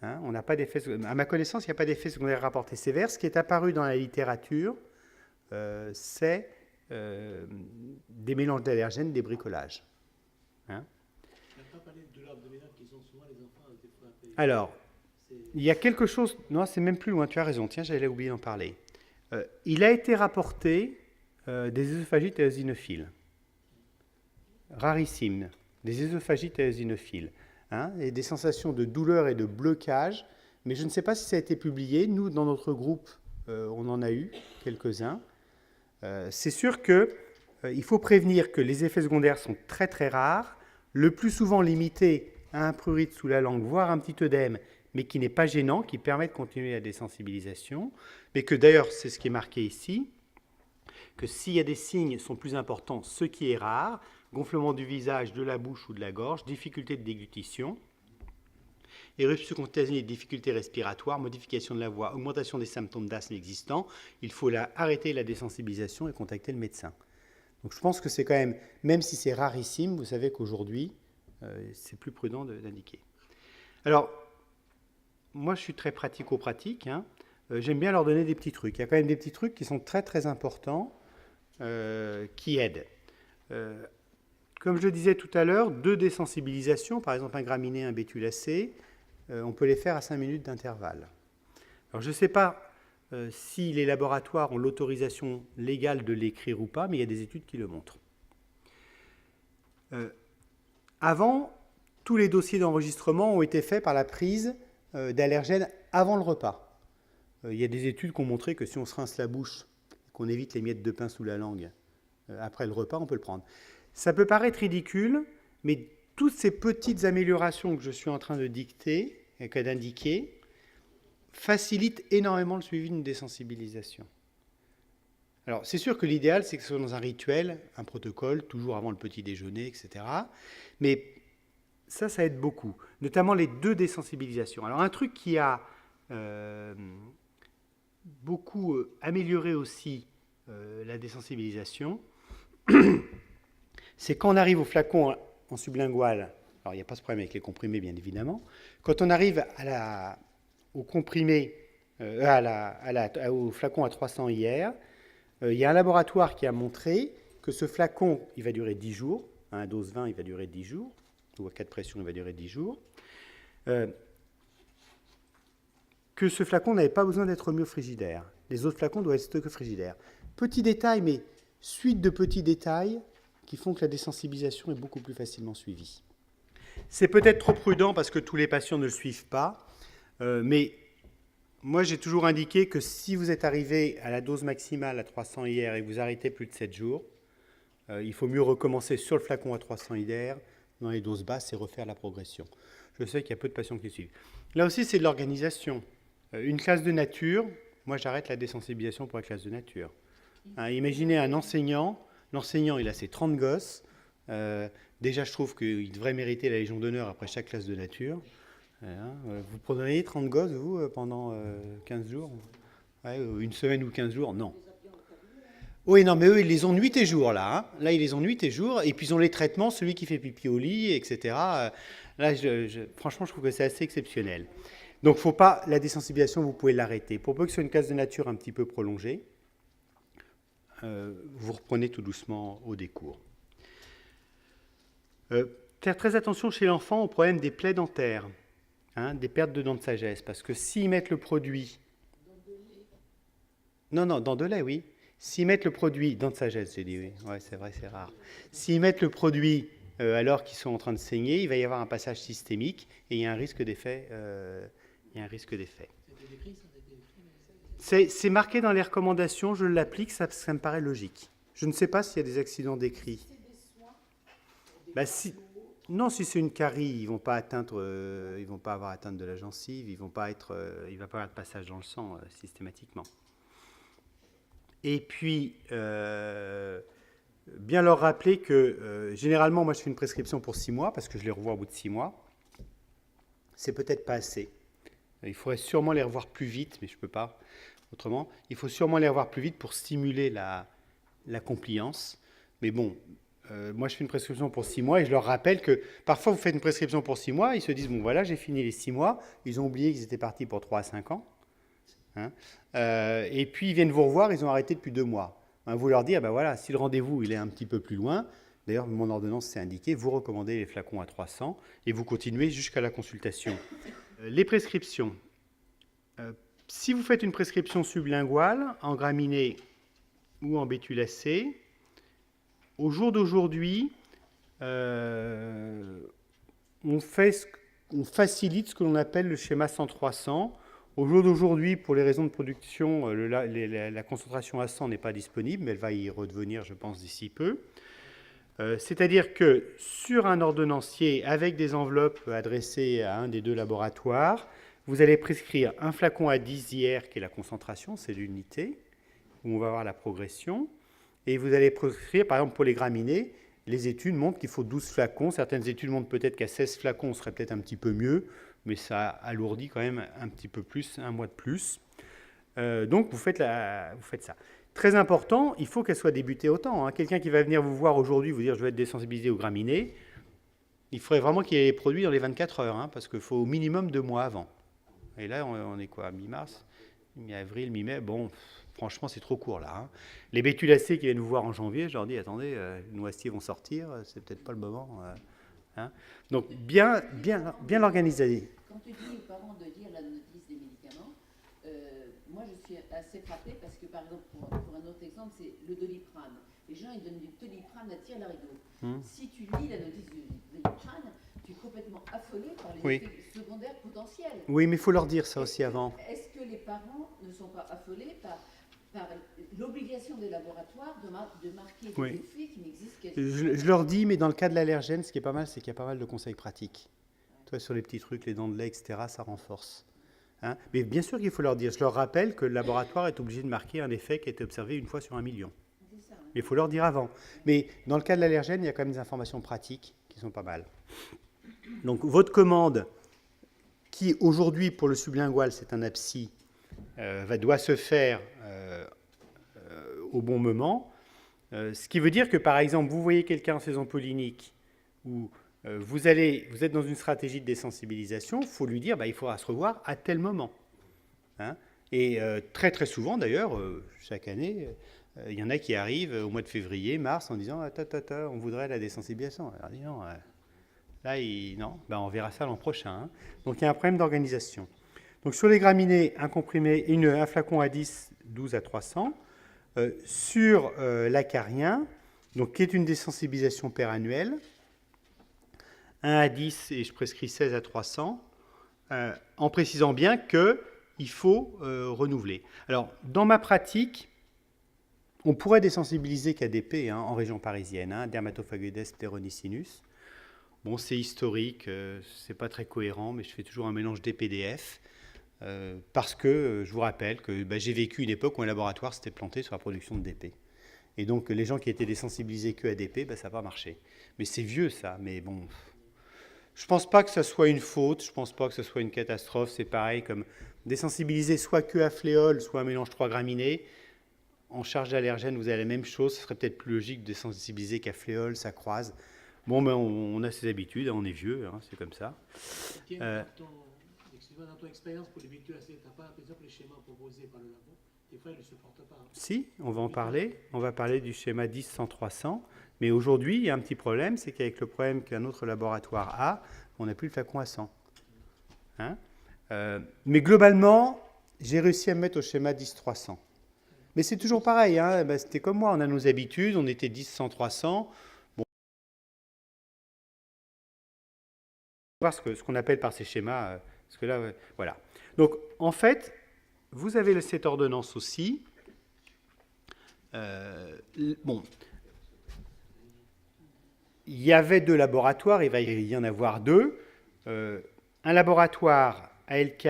Hein, on n'a pas d'effets, à ma connaissance, il n'y a pas d'effets secondaires rapportés sévères. Ce qui est apparu dans la littérature, c'est des mélanges d'allergènes, des bricolages. Hein. On n'a pas parlé de douleurs abdominales qui sont souvent les enfants des fois appelés. Alors, il y a quelque chose... Non, c'est même plus loin, tu as raison. Tiens, j'allais oublier d'en parler. Il a été rapporté des œsophagites éosinophiles. Rarissime. Des œsophagites éosinophiles. Hein, et des sensations de douleur et de blocage. Mais je ne sais pas si ça a été publié. Nous, dans notre groupe, on en a eu quelques-uns. C'est sûr qu'il faut prévenir que les effets secondaires sont très très rares, le plus souvent limités à un prurite sous la langue, voire un petit œdème, mais qui n'est pas gênant, qui permet de continuer la désensibilisation, mais que d'ailleurs, c'est ce qui est marqué ici, que s'il y a des signes sont plus importants, ce qui est rare, gonflement du visage, de la bouche ou de la gorge, difficulté de déglutition, éruption cutanée, difficultés respiratoires, modification de la voix, augmentation des symptômes d'asthme existants, il faut arrêter la désensibilisation et contacter le médecin. Donc je pense que c'est quand même si c'est rarissime, vous savez qu'aujourd'hui, c'est plus prudent d'indiquer. Alors, moi je suis très pratico-pratique, hein. J'aime bien leur donner des petits trucs. Il y a quand même des petits trucs qui sont très très importants, qui aident. Comme je le disais tout à l'heure, 2 désensibilisations, par exemple un graminé, un bétulacé, on peut les faire à 5 minutes d'intervalle. Alors je ne sais pas si les laboratoires ont l'autorisation légale de l'écrire ou pas, mais il y a des études qui le montrent. Avant, tous les dossiers d'enregistrement ont été faits par la prise d'allergènes avant le repas. Il y a des études qui ont montré que si on se rince la bouche, qu'on évite les miettes de pain sous la langue après le repas, on peut le prendre. Ça peut paraître ridicule, mais toutes ces petites améliorations que je suis en train de dicter, d'indiquer, facilitent énormément le suivi d'une désensibilisation. Alors, c'est sûr que l'idéal, c'est que ce soit dans un rituel, un protocole, toujours avant le petit déjeuner, etc. Mais ça aide beaucoup, notamment les 2 désensibilisations. Alors, un truc qui a beaucoup amélioré aussi la désensibilisation, c'est quand on arrive au flacon en sublingual, alors il n'y a pas ce problème avec les comprimés bien évidemment, quand on arrive au comprimé, au flacon à 300 IR, il y a un laboratoire qui a montré que ce flacon, il va durer 10 jours, à dose 20 il va durer 10 jours, ou à 4 pressions il va durer 10 jours, que ce flacon n'avait pas besoin d'être mis au frigidaire. Les autres flacons doivent être stockés au frigidaire. Petit détail, mais suite de petits détails qui font que la désensibilisation est beaucoup plus facilement suivie. C'est peut-être trop prudent parce que tous les patients ne le suivent pas, mais moi j'ai toujours indiqué que si vous êtes arrivé à la dose maximale à 300 IR et que vous arrêtez plus de 7 jours, il faut mieux recommencer sur le flacon à 300 IR dans les doses basses et refaire la progression. Je sais qu'il y a peu de patients qui le suivent. Là aussi, c'est de l'organisation. Une classe de nature, moi j'arrête la désensibilisation pour la classe de nature. Imaginez un enseignant, l'enseignant il a ses 30 gosses, déjà je trouve qu'il devrait mériter la Légion d'honneur après chaque classe de nature. Vous prendriez 30 gosses, vous, pendant 15 jours? Ouais, une semaine ou 15 jours, non. Oui, non, mais eux, ils les ont nuit et jour, là. Hein. Là, ils les ont nuit et jour. Et puis, ils ont les traitements, celui qui fait pipi au lit, etc. Là, franchement, je trouve que c'est assez exceptionnel. Donc, faut pas, la désensibilisation, vous pouvez l'arrêter. Pour peu que ce soit une case de nature un petit peu prolongée, vous reprenez tout doucement au décours. Faire très attention chez l'enfant au problème des plaies dentaires, hein, des pertes de dents de sagesse, parce que s'ils mettent le produit... Non, dents de lait, oui. S'ils mettent le produit, dents de sagesse, j'ai dit, oui, ouais, c'est vrai, c'est rare. S'ils mettent le produit alors qu'ils sont en train de saigner, il va y avoir un passage systémique et il y a un risque d'effet. Il y a un risque d'effet. C'est marqué dans les recommandations, je l'applique, ça me paraît logique. Je ne sais pas s'il y a des accidents décrits. Bah, non, si c'est une carie, ils ne vont pas atteindre, ils vont pas avoir atteinte de la gencive, il ne va pas avoir de passage dans le sang systématiquement. Et puis, bien leur rappeler que généralement, moi je fais une prescription pour 6 mois, parce que je les revois au bout de 6 mois. C'est peut-être pas assez. Il faudrait sûrement les revoir plus vite, mais je ne peux pas autrement. Il faut sûrement les revoir plus vite pour stimuler la compliance. Mais bon, moi je fais une prescription pour 6 mois et je leur rappelle que parfois vous faites une prescription pour 6 mois, ils se disent, bon voilà, j'ai fini les 6 mois, ils ont oublié qu'ils étaient partis pour 3 à 5 ans. Hein, et puis ils viennent vous revoir, ils ont arrêté depuis 2 mois. Hein, vous leur dites, ben voilà, si le rendez-vous il est un petit peu plus loin, d'ailleurs mon ordonnance c'est indiqué, vous recommandez les flacons à 300 et vous continuez jusqu'à la consultation. Les prescriptions. Si vous faites une prescription sublinguale, en graminées ou en bétulacée, au jour d'aujourd'hui, on facilite ce que l'on appelle le schéma 100-300. Au jour d'aujourd'hui, pour les raisons de production, la concentration à 100 n'est pas disponible, mais elle va y redevenir, je pense, d'ici peu. C'est-à-dire que sur un ordonnancier, avec des enveloppes adressées à un des 2 laboratoires, vous allez prescrire un flacon à 10 IR, qui est la concentration, c'est l'unité, où on va voir la progression, et vous allez prescrire, par exemple, pour les graminées, les études montrent qu'il faut 12 flacons, certaines études montrent peut-être qu'à 16 flacons, on serait peut-être un petit peu mieux, mais ça alourdit quand même un petit peu plus, 1 mois de plus. Donc, vous faites ça. Très important, il faut qu'elle soit débutée au temps. Hein. Quelqu'un qui va venir vous voir aujourd'hui, vous dire je vais être désensibilisé aux graminées, il faudrait vraiment qu'il y ait les produits dans les 24 heures, hein, parce qu'il faut au minimum 2 mois avant. Et là, on est quoi, mi-mars, mi-avril, mi-mai, bon, franchement, c'est trop court là. Hein. Les bétulacés qui viennent vous voir en janvier, je leur dis, attendez, les noisetiers vont sortir, c'est peut-être pas le moment. Hein. Donc, bien l'organiser. Quand tu dis aux parents de lire la notice des médicaments, moi je suis assez frappée parce que, par exemple, pour un autre exemple, c'est le Doliprane. Les gens, ils donnent du Doliprane à tire-larigot. Si tu lis la notice du Doliprane, tu es complètement affolé par les effets secondaires potentiels. Oui, mais il faut leur dire ça aussi avant. Est-ce que les parents ne sont pas affolés par l'obligation des laboratoires de marquer des effets qui n'existent quasiment pas? Je leur dis, mais dans le cas de l'allergène, ce qui est pas mal, c'est qu'il y a pas mal de conseils pratiques. Toi, sur les petits trucs, les dents de lait, etc., ça renforce. Hein, mais bien sûr qu'il faut leur dire. Je leur rappelle que le laboratoire est obligé de marquer un effet qui a été observé 1 fois sur 1 million. Ça, hein. Mais il faut leur dire avant. Mais dans le cas de l'allergène, il y a quand même des informations pratiques qui sont pas mal. Donc, votre commande, qui aujourd'hui, pour le sublingual, c'est un abscis, doit se faire au bon moment. Ce qui veut dire que, par exemple, vous voyez quelqu'un en saison pollinique ou vous êtes dans une stratégie de désensibilisation, il faut lui dire il faudra se revoir à tel moment. Hein, et très très souvent d'ailleurs, chaque année, il y en a qui arrivent au mois de février, mars, en disant on voudrait la désensibilisation. Alors dit non, là non, on verra ça l'an prochain. Hein. Donc il y a un problème d'organisation. Donc sur les graminées, un comprimé, un flacon à 10, 12 à 300. Sur l'acarien, donc qui est une désensibilisation perannuelle, 1 à 10 et je prescris 16 à 300, en précisant bien qu'il faut renouveler. Alors, dans ma pratique, on pourrait désensibiliser KDP en région parisienne, Dermatophagoides pteronicinus. Bon, c'est historique, c'est pas très cohérent, mais je fais toujours un mélange DPDF, parce que je vous rappelle que j'ai vécu une époque où un laboratoire s'était planté sur la production de DP. Et donc, les gens qui étaient désensibilisés que à DP, ça n'a pas marché. Mais c'est vieux, ça, mais bon... Je ne pense pas que ce soit une faute, je ne pense pas que ce soit une catastrophe. C'est pareil comme désensibiliser soit que à fléole, soit un mélange 3 graminées. En charge d'allergène, vous avez la même chose. Ce serait peut-être plus logique de désensibiliser qu'à fléole, ça croise. Bon, ben, on a ses habitudes, on est vieux, hein, c'est comme ça. Tiens, dans ton expérience pour les bétuacées, tu n'as pas l'impression que les schémas proposés par le labo, des fois, ils ne le supportent pas. Si, on va en parler. On va parler du schéma 10-100-300. Mais aujourd'hui, il y a un petit problème, c'est qu'avec le problème qu'un autre laboratoire a, on n'a plus le flacon à 100. Hein, mais globalement, j'ai réussi à me mettre au schéma 10-300. Mais c'est toujours pareil, hein, ben, c'était comme moi, on a nos habitudes, on était 10-100-300. Bon. On va voir ce qu'on appelle par ces schémas, parce que là, voilà. Donc, en fait, vous avez cette ordonnance aussi. Bon. Il y avait 2 laboratoires, il va y en avoir 2. Un laboratoire ALK,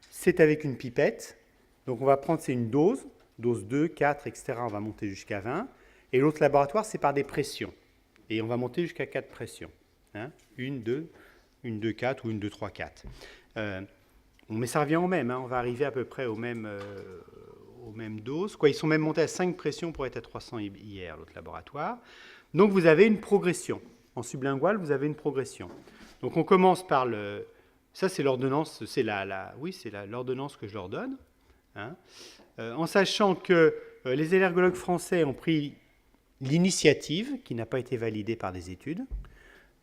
c'est avec une pipette. Donc on va prendre, c'est une dose 2, 4, etc. On va monter jusqu'à 20. Et l'autre laboratoire, c'est par des pressions. Et on va monter jusqu'à 4 pressions. Hein, 1, 2, 4 ou 1, 2, 3, 4. Mais ça revient au même, hein, on va arriver à peu près aux mêmes doses. Quoi, ils sont même montés à 5 pressions pour être à 300 hier, l'autre laboratoire. Donc vous avez une progression. En sublingual, vous avez une progression. Donc on commence par le... Ça, c'est l'ordonnance, c'est l'ordonnance que je leur donne. Hein, en sachant que les allergologues français ont pris l'initiative, qui n'a pas été validée par des études,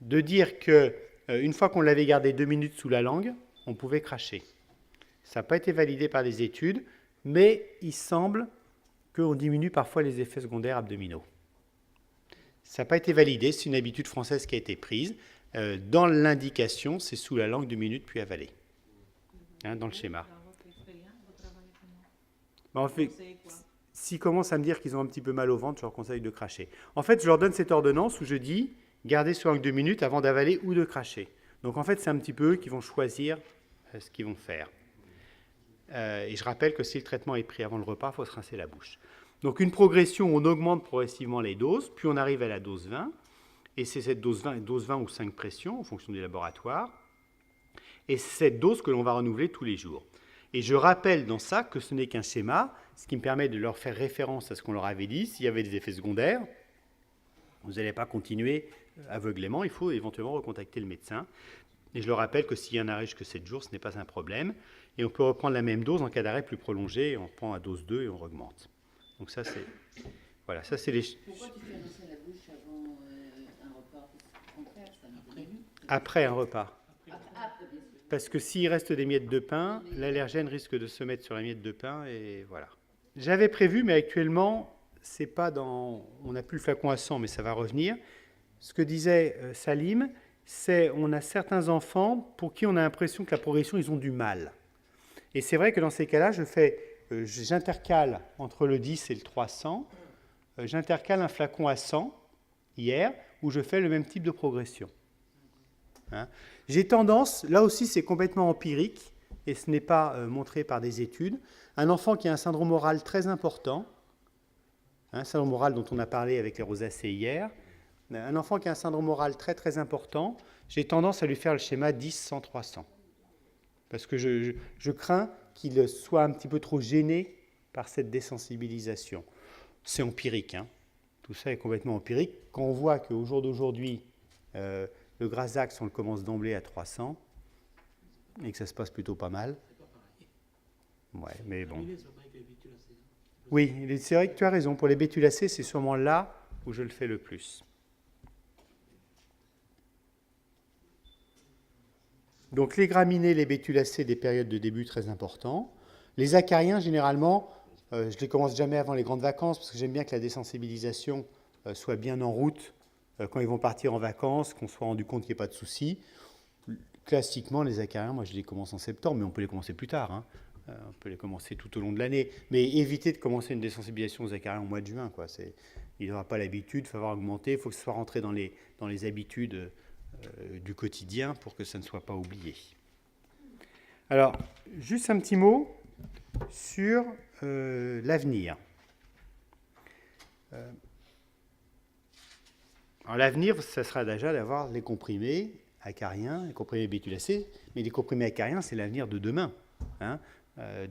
de dire qu'une fois qu'on l'avait gardé 2 minutes sous la langue, on pouvait cracher. Ça n'a pas été validé par des études, mais il semble qu'on diminue parfois les effets secondaires abdominaux. Ça n'a pas été validé, c'est une habitude française qui a été prise. Dans l'indication, c'est sous la langue 2 minutes puis avalé, hein, dans le schéma. En fait, s'ils commencent à me dire qu'ils ont un petit peu mal au ventre, je leur conseille de cracher. En fait, je leur donne cette ordonnance où je dis gardez sous la langue 2 minutes avant d'avaler ou de cracher. Donc en fait, c'est un petit peu eux qui vont choisir ce qu'ils vont faire. Et je rappelle que si le traitement est pris avant le repas, il faut se rincer la bouche. Donc une progression, on augmente progressivement les doses, puis on arrive à la dose 20, et c'est cette dose 20 ou 5 pressions, en fonction des laboratoires, et c'est cette dose que l'on va renouveler tous les jours. Et je rappelle dans ça que ce n'est qu'un schéma, ce qui me permet de leur faire référence à ce qu'on leur avait dit. S'il y avait des effets secondaires, vous n'allez pas continuer aveuglément, il faut éventuellement recontacter le médecin. Et je leur rappelle que s'il y a un arrêt jusque 7 jours, ce n'est pas un problème. Et on peut reprendre la même dose en cas d'arrêt plus prolongé, on prend à dose 2 et on augmente. Donc ça, c'est... Voilà, ça c'est les... Pourquoi tu fais rincer la bouche avant un repas? Au contraire, ça n'a pas. Après un repas. Bien sûr. Parce que s'il reste des miettes de pain, l'allergène risque de se mettre sur la miette de pain et voilà. J'avais prévu, mais actuellement, c'est pas dans... On n'a plus le flacon à 100, mais ça va revenir. Ce que disait Salim, c'est on a certains enfants pour qui on a l'impression que la progression, ils ont du mal. Et c'est vrai que dans ces cas-là, j'intercale entre le 10 et le 300, j'intercale un flacon à 100 hier, où je fais le même type de progression. Hein, j'ai tendance, là aussi c'est complètement empirique, et ce n'est pas montré par des études, un enfant qui a un syndrome oral très important, un syndrome oral dont on a parlé avec les rosacées hier, un enfant qui a un syndrome oral très très important, j'ai tendance à lui faire le schéma 10-100-300. Parce que je crains qu'il soit un petit peu trop gêné par cette désensibilisation. C'est empirique, hein. Tout ça est complètement empirique. Quand on voit qu'au jour d'aujourd'hui, le Grazax, on le commence d'emblée à 300, et que ça se passe plutôt pas mal. Ouais, mais bon. Oui, c'est vrai que tu as raison. Pour les bétulacées, c'est sûrement là où je le fais le plus. Donc les graminées, les bétulacées, des périodes de début très importantes. Les acariens, généralement, je les commence jamais avant les grandes vacances, parce que j'aime bien que la désensibilisation soit bien en route quand ils vont partir en vacances, qu'on soit rendu compte qu'il n'y ait pas de souci. Classiquement, les acariens, moi je les commence en septembre, mais on peut les commencer plus tard. Hein. On peut les commencer tout au long de l'année. Mais éviter de commencer une désensibilisation aux acariens au mois de juin. Quoi. Il n'aura pas l'habitude, il faut falloir augmenter, il faut que ce soit rentré dans les habitudes du quotidien pour que ça ne soit pas oublié. Alors, juste un petit mot sur l'avenir. Alors, l'avenir, ça sera déjà d'avoir les comprimés acariens, les comprimés bétulacés, mais les comprimés acariens, c'est l'avenir de demain. Hein.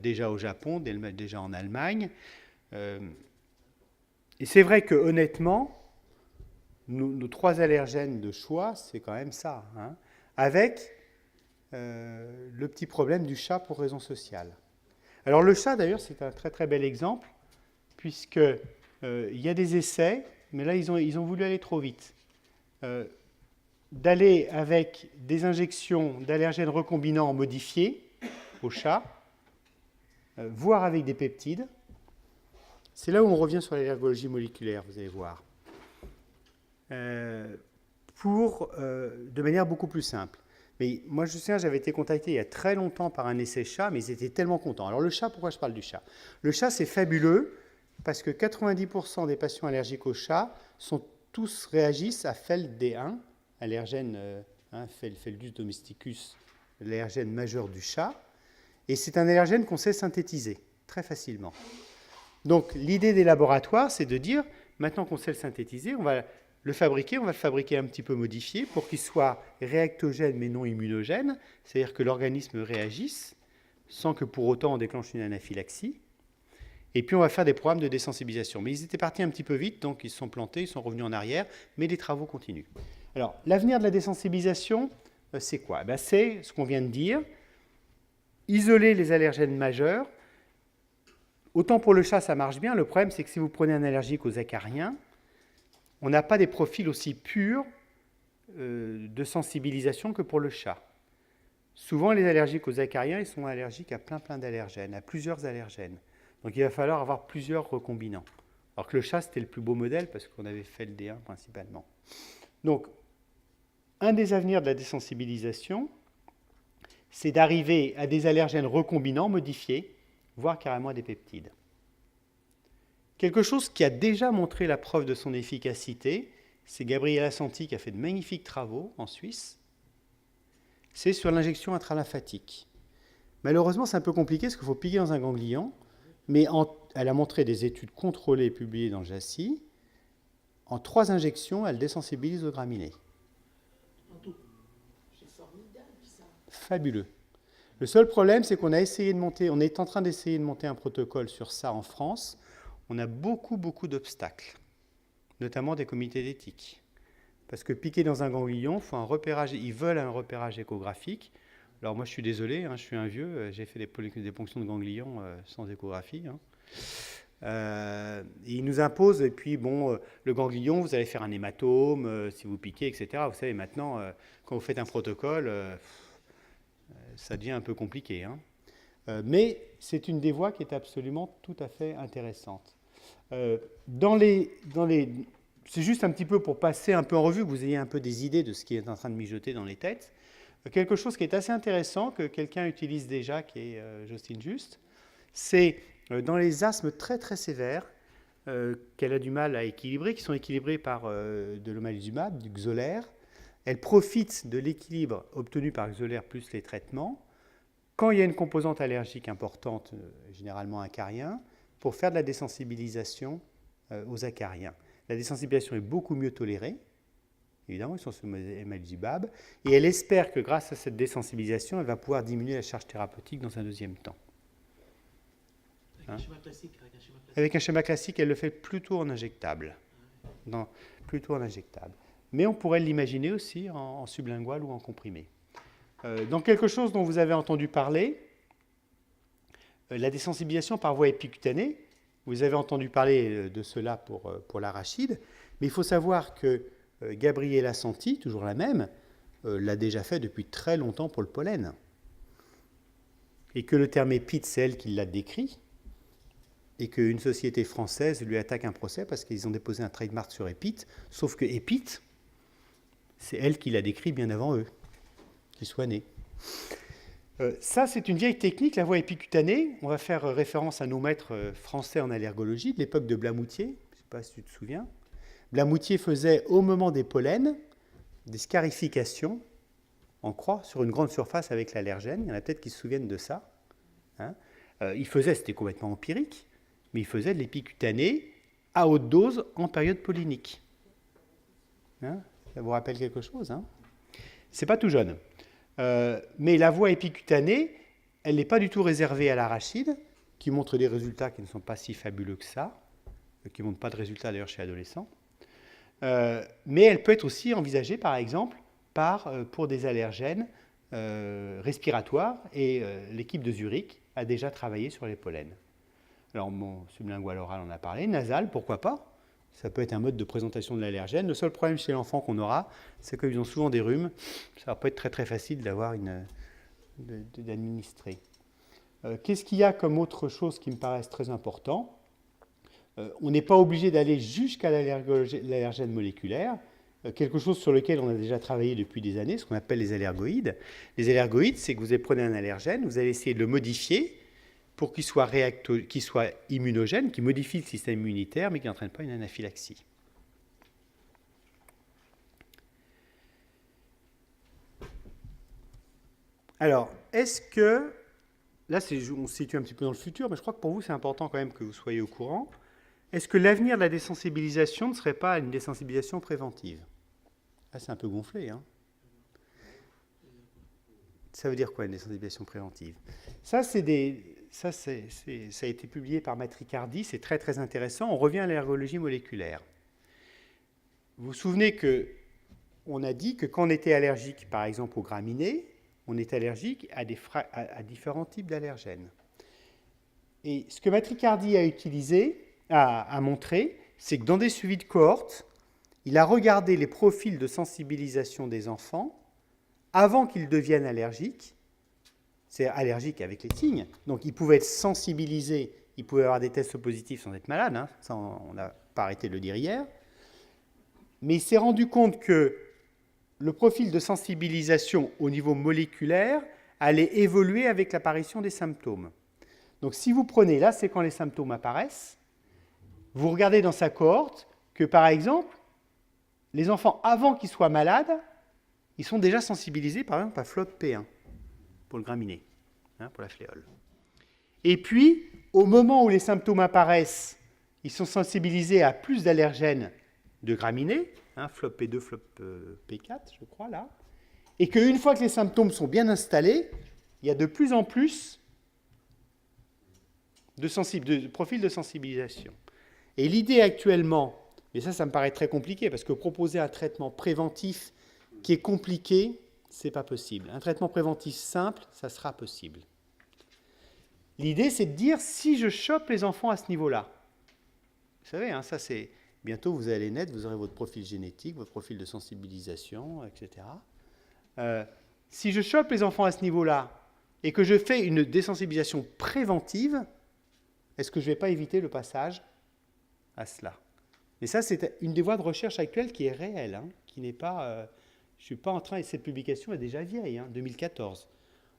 Déjà au Japon, déjà en Allemagne. Et c'est vrai que honnêtement, nos 3 allergènes de choix, c'est quand même ça, hein, avec le petit problème du chat pour raison sociale. Alors le chat, d'ailleurs, c'est un très très bel exemple, puisque il y a des essais, mais là, ils ont voulu aller trop vite. D'aller avec des injections d'allergènes recombinants modifiés au chat, voire avec des peptides. C'est là où on revient sur l'allergologie moléculaire, vous allez voir. De manière beaucoup plus simple. Mais moi, je me souviens, j'avais été contacté il y a très longtemps par un essai chat, mais ils étaient tellement contents. Alors le chat, pourquoi je parle du chat? Le chat, c'est fabuleux, parce que 90% des patients allergiques au chat tous réagissent à FeLD1, allergène Feldus domesticus, l'allergène majeur du chat, et c'est un allergène qu'on sait synthétiser très facilement. Donc l'idée des laboratoires, c'est de dire, maintenant qu'on sait le synthétiser, on va le fabriquer un petit peu modifié pour qu'il soit réactogène mais non immunogène, c'est-à-dire que l'organisme réagisse sans que pour autant on déclenche une anaphylaxie. Et puis on va faire des programmes de désensibilisation. Mais ils étaient partis un petit peu vite, donc ils se sont plantés, ils sont revenus en arrière, mais les travaux continuent. Alors l'avenir de la désensibilisation, c'est quoi? C'est ce qu'on vient de dire, isoler les allergènes majeurs. Autant pour le chat, ça marche bien. Le problème, c'est que si vous prenez un allergique aux acariens, on n'a pas des profils aussi purs de sensibilisation que pour le chat. Souvent, les allergiques aux acariens, ils sont allergiques à plein d'allergènes, à plusieurs allergènes. Donc, il va falloir avoir plusieurs recombinants. Alors que le chat, c'était le plus beau modèle parce qu'on avait fait le D1 principalement. Donc, un des avenirs de la désensibilisation, c'est d'arriver à des allergènes recombinants modifiés, voire carrément à des peptides. Quelque chose qui a déjà montré la preuve de son efficacité, c'est Gabriel Assanti qui a fait de magnifiques travaux en Suisse, c'est sur l'injection intralymphatique. Malheureusement, c'est un peu compliqué parce qu'il faut piquer dans un ganglion, mais elle a montré des études contrôlées et publiées dans JACI. En 3 injections, elle désensibilise aux graminées. C'est formidable, ça. Fabuleux. Le seul problème, c'est qu'on est en train d'essayer de monter un protocole sur ça en France. On a beaucoup d'obstacles, notamment des comités d'éthique. Parce que piquer dans un ganglion, ils veulent un repérage échographique. Alors moi, je suis désolé, je suis un vieux, j'ai fait des ponctions de ganglion sans échographie. Ils nous imposent, et puis le ganglion, vous allez faire un hématome si vous piquez, etc. Vous savez, maintenant, quand vous faites un protocole, ça devient un peu compliqué. Mais c'est une des voies qui est absolument tout à fait intéressante. C'est juste un petit peu pour passer un peu en revue, que vous ayez un peu des idées de ce qui est en train de mijoter dans les têtes. Quelque chose qui est assez intéressant, que quelqu'un utilise déjà, qui est Jocelyne Juste, c'est dans les asthmes très très sévères qu'elle a du mal à équilibrer, qui sont équilibrés par de l'omalizumab, du Xolair. Elle profite de l'équilibre obtenu par Xolair plus les traitements, quand il y a une composante allergique importante, généralement acarien, pour faire de la désensibilisation aux acariens. La désensibilisation est beaucoup mieux tolérée, évidemment, ils sont sous omalizumab, et elle espère que grâce à cette désensibilisation, elle va pouvoir diminuer la charge thérapeutique dans un deuxième temps. Avec un schéma classique. Avec un schéma classique, elle le fait plutôt en injectable. Plutôt en injectable. Mais on pourrait l'imaginer aussi en sublingual ou en comprimé. Donc quelque chose dont vous avez entendu parler, la désensibilisation par voie épikutanée. Vous avez entendu parler de cela pour l'arachide, mais il faut savoir que Gabriel Assanti, toujours la même, l'a déjà fait depuis très longtemps pour le pollen. Et que le terme épite, c'est elle qui l'a décrit, et qu'une société française lui attaque un procès parce qu'ils ont déposé un trademark sur épite, sauf que épite, c'est elle qui l'a décrit bien avant eux, qu'ils soient nés. Ça, c'est une vieille technique, la voie épikutanée. On va faire référence à nos maîtres français en allergologie de l'époque de Blamoutier. Je ne sais pas si tu te souviens. Blamoutier faisait, au moment des pollens, des scarifications en croix sur une grande surface avec l'allergène. Il y en a peut-être qui se souviennent de ça. Il faisait, c'était complètement empirique, mais il faisait de l'épicutané à haute dose en période pollinique. Ça vous rappelle quelque chose, C'est pas tout jeune. Mais la voie épicutanée, elle n'est pas du tout réservée à l'arachide, qui montre des résultats qui ne sont pas si fabuleux que ça, qui ne montrent pas de résultats d'ailleurs chez l'adolescent. Mais elle peut être aussi envisagée, par exemple, pour des allergènes respiratoires, et l'équipe de Zurich a déjà travaillé sur les pollens. Alors, sublingual oral, on a parlé, nasal, pourquoi pas? Ça peut être un mode de présentation de l'allergène. Le seul problème chez l'enfant qu'on aura, c'est qu'ils ont souvent des rhumes. Ça va pas être très très facile d'administrer. Qu'est-ce qu'il y a comme autre chose qui me paraisse très important? On n'est pas obligé d'aller jusqu'à l'allergène moléculaire, quelque chose sur lequel on a déjà travaillé depuis des années, ce qu'on appelle les allergoïdes. Les allergoïdes, c'est que vous prenez un allergène, vous allez essayer de le modifier pour qu'il soit immunogène, qui modifie le système immunitaire, mais qui n'entraîne pas une anaphylaxie. Alors, est-ce que... Là, on se situe un petit peu dans le futur, mais je crois que pour vous, c'est important quand même que vous soyez au courant. Est-ce que l'avenir de la désensibilisation ne serait pas une désensibilisation préventive? Là, c'est un peu gonflé, hein? Ça veut dire quoi, une désensibilisation préventive? Ça a été publié par Matricardi, c'est très très intéressant. On revient à l'allergologie moléculaire. Vous vous souvenez qu'on a dit que quand on était allergique, par exemple aux graminées, on est allergique à différents types d'allergènes. Et ce que Matricardi a montré, c'est que dans des suivis de cohorte, il a regardé les profils de sensibilisation des enfants avant qu'ils deviennent allergiques. C'est allergique avec les signes. Donc, ils pouvaient être sensibilisés, ils pouvaient avoir des tests positifs sans être malades. Hein. Ça, on n'a pas arrêté de le dire hier. Mais il s'est rendu compte que le profil de sensibilisation au niveau moléculaire allait évoluer avec l'apparition des symptômes. Donc, si vous prenez, là, c'est quand les symptômes apparaissent, vous regardez dans sa cohorte que, par exemple, les enfants, avant qu'ils soient malades, ils sont déjà sensibilisés, par exemple, à FLOP-P1, pour le graminé, hein, pour la fléole. Et puis, au moment où les symptômes apparaissent, ils sont sensibilisés à plus d'allergènes de graminées, hein, FLOP-P2, FLOP-P4, je crois, là, et qu'une fois que les symptômes sont bien installés, il y a de plus en plus de profils de sensibilisation. Et l'idée actuellement, et ça me paraît très compliqué, parce que proposer un traitement préventif qui est compliqué, ce n'est pas possible. Un traitement préventif simple, ça sera possible. L'idée, c'est de dire, si je chope les enfants à ce niveau-là, vous savez, hein, ça c'est... Bientôt, vous allez naître, vous aurez votre profil génétique, votre profil de sensibilisation, etc. Si je chope les enfants à ce niveau-là, et que je fais une désensibilisation préventive, est-ce que je ne vais pas éviter le passage à cela? Et ça, c'est une des voies de recherche actuelles qui est réelle, hein, qui n'est pas... je ne suis pas en train... Et cette publication est déjà vieille, hein, 2014.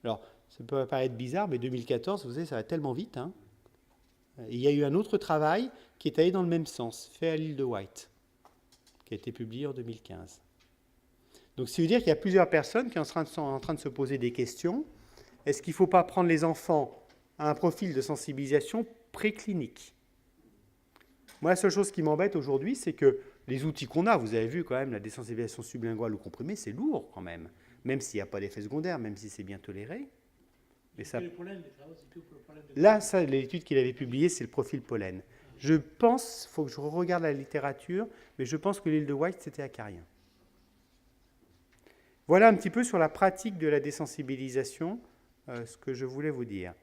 Alors, ça peut paraître bizarre, mais 2014, vous savez, ça va tellement vite. Hein. Il y a eu un autre travail qui est allé dans le même sens, fait à l'île de White, qui a été publié en 2015. Donc, ça veut dire qu'il y a plusieurs personnes qui sont en train de se poser des questions. Est-ce qu'il ne faut pas prendre les enfants à un profil de sensibilisation préclinique? Moi, la seule chose qui m'embête aujourd'hui, c'est que les outils qu'on a, vous avez vu quand même, la désensibilisation sublinguale ou comprimée, c'est lourd quand même s'il n'y a pas d'effet secondaire, même si c'est bien toléré. Mais ça... Là, ça, l'étude qu'il avait publiée, c'est le profil pollen. Je pense, il faut que je regarde la littérature, mais je pense que l'île de White, c'était acarien. Voilà un petit peu sur la pratique de la désensibilisation, ce que je voulais vous dire.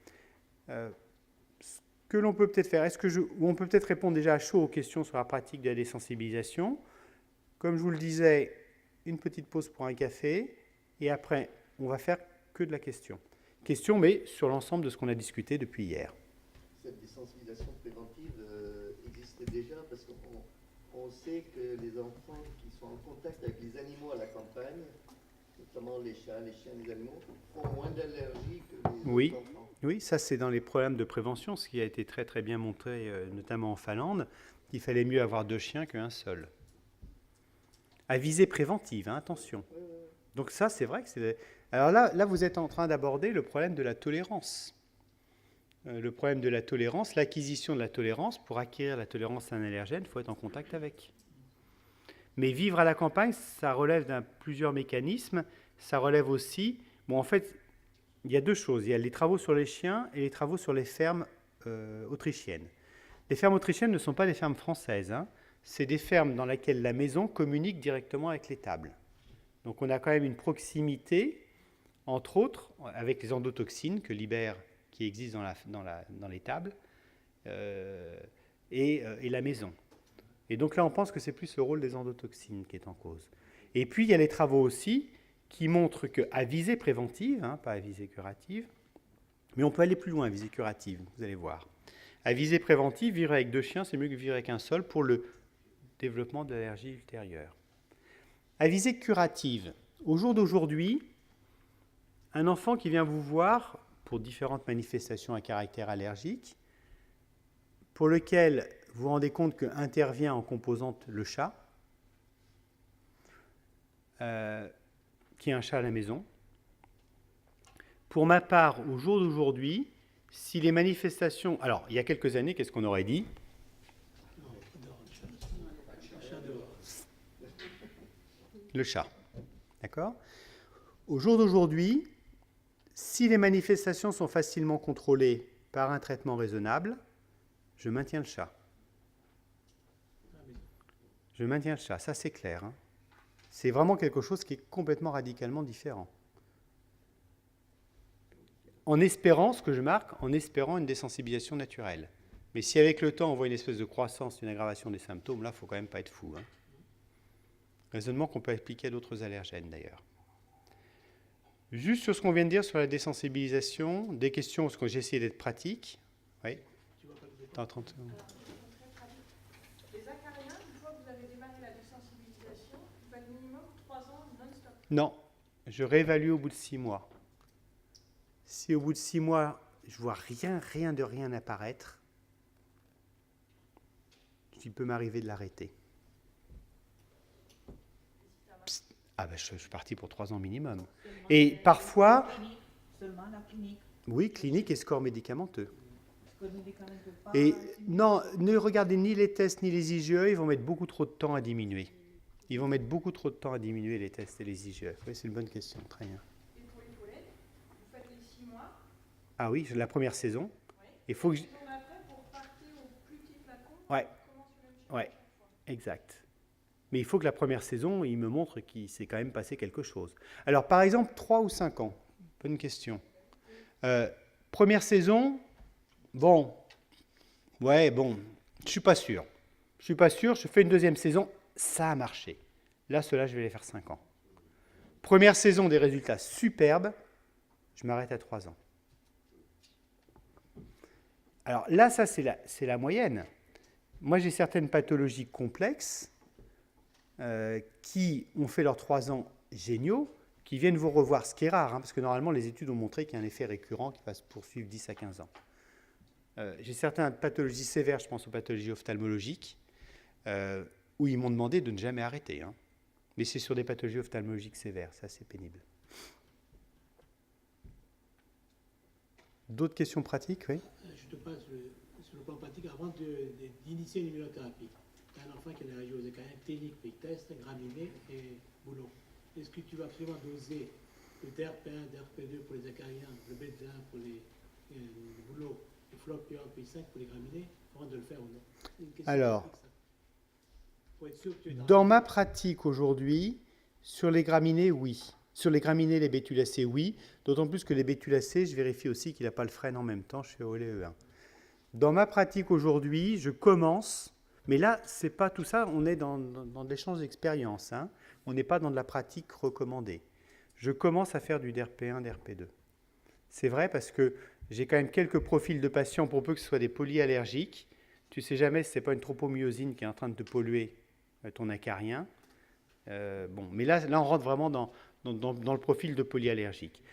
Ce que l'on peut peut-être faire, on peut peut-être répondre déjà à chaud aux questions sur la pratique de la désensibilisation. Comme je vous le disais, une petite pause pour un café, et après, on va faire que de la question. Question, mais sur l'ensemble de ce qu'on a discuté depuis hier. Cette désensibilisation préventive existait déjà parce qu'on sait que les enfants qui sont en contact avec les animaux à la campagne, notamment les chats, les chiens, les animaux, font moins d'allergies que les autres enfants. Oui, ça c'est dans les programmes de prévention, ce qui a été très très bien montré, notamment en Finlande, qu'il fallait mieux avoir 2 chiens qu'un seul. À visée préventive, hein, attention. Donc ça, c'est vrai que c'est... Alors là, vous êtes en train d'aborder le problème de la tolérance. Le problème de la tolérance, l'acquisition de la tolérance. Pour acquérir la tolérance à un allergène, il faut être en contact avec. Mais vivre à la campagne, ça relève d'un plusieurs mécanismes. Ça relève aussi... Bon, en fait, il y a deux choses. Il y a les travaux sur les chiens et les travaux sur les fermes autrichiennes. Les fermes autrichiennes ne sont pas des fermes françaises, hein. C'est des fermes dans lesquelles la maison communique directement avec l'étable. Donc on a quand même une proximité, entre autres, avec les endotoxines que libère, qui existent dans l'étable, et la maison. Et donc là, on pense que c'est plus le rôle des endotoxines qui est en cause. Et puis, il y a les travaux aussi qui montrent qu'à visée préventive, hein, pas à visée curative, mais on peut aller plus loin à visée curative, vous allez voir. À visée préventive, vivre avec 2 chiens, c'est mieux que vivre avec un seul pour le développement de l'allergie ultérieure. À visée curative, au jour d'aujourd'hui, un enfant qui vient vous voir pour différentes manifestations à caractère allergique, pour lequel vous vous rendez compte qu'intervient en composante le chat, qui est un chat à la maison. Pour ma part, au jour d'aujourd'hui, si les manifestations... Alors, il y a quelques années, qu'est-ce qu'on aurait dit ? Le chat. D'accord ? Au jour d'aujourd'hui, si les manifestations sont facilement contrôlées par un traitement raisonnable, je maintiens le chat. Je maintiens le chat, ça c'est clair. Hein. C'est vraiment quelque chose qui est complètement radicalement différent. En espérant, ce que je marque, en espérant une désensibilisation naturelle. Mais si avec le temps on voit une espèce de croissance, une aggravation des symptômes, là il ne faut quand même pas être fou. Hein. Raisonnement qu'on peut appliquer à d'autres allergènes d'ailleurs. Juste sur ce qu'on vient de dire sur la désensibilisation, des questions, parce que j'ai essayé d'être pratique. Oui. Dans 30 secondes. Les acariens, une fois que vous avez démarré la désensibilisation, il faut minimum 3 ans non-stop. Non, je réévalue au bout de 6 mois. Si au bout de 6 mois, je vois rien de rien apparaître, il peut m'arriver de l'arrêter. Ah ben je suis parti pour 3 ans minimum. Et parfois... Seulement la clinique. Oui, clinique et score médicamenteux. Et non, ne regardez ni les tests ni les IgE, ils vont mettre beaucoup trop de temps à diminuer. Ils vont mettre beaucoup trop de temps à diminuer les tests et les IgE. Oui, c'est une bonne question, très bien. Et pour les pollens, vous faites les 6 mois. Ah oui, la première saison. Oui. Il faut que je... Et après, pour partir au plus petit flacon, Ouais. on commence le même cycle Ouais, à chaque fois. exact. Mais il faut que la première saison, il me montre qu'il s'est quand même passé quelque chose. Alors, par exemple, 3 ou 5 ans. Bonne question. Première saison, bon, je suis pas sûr. Je fais une deuxième saison, ça a marché. Là, ceux-là, je vais les faire 5 ans. Première saison, des résultats superbes, je m'arrête à 3 ans. Alors là, ça, c'est la moyenne. Moi, j'ai certaines pathologies complexes qui ont fait leurs 3 ans géniaux, qui viennent vous revoir, ce qui est rare, hein, parce que normalement, les études ont montré qu'il y a un effet récurrent qui va se poursuivre 10 à 15 ans. J'ai certaines pathologies sévères, je pense aux pathologies ophtalmologiques, où ils m'ont demandé de ne jamais arrêter. Hein. Mais c'est sur des pathologies ophtalmologiques sévères, c'est assez pénible. D'autres questions pratiques, oui ? Je te passe sur le plan pratique avant d'initier une immunothérapie. Tu as un enfant qui est allergique aux acariens, clinique, puis test, graminé et boulot. Est-ce que tu vas absolument doser le DRP1, DRP2 pour les acariens, le B1 pour les boulots, le FLOP1, P5 pour les graminées, avant de le faire ou non? Alors, pour être sûr que tu es dans ma pratique aujourd'hui, sur les graminées, oui. Sur les graminées, les bétulacées, oui. D'autant plus que les bétulacées, je vérifie aussi qu'il n'a pas le frêne en même temps, je fais OLE1. Dans ma pratique aujourd'hui, je commence, mais là, c'est pas tout ça, on est dans de l'échange d'expérience. Hein. On n'est pas dans de la pratique recommandée. Je commence à faire du DRP1, DRP2. C'est vrai parce que j'ai quand même quelques profils de patients, pour peu que ce soit des polyallergiques. Tu ne sais jamais si ce n'est pas une tropomyosine qui est en train de te polluer ton acarien. Mais là, on rentre vraiment dans le profil de polyallergique.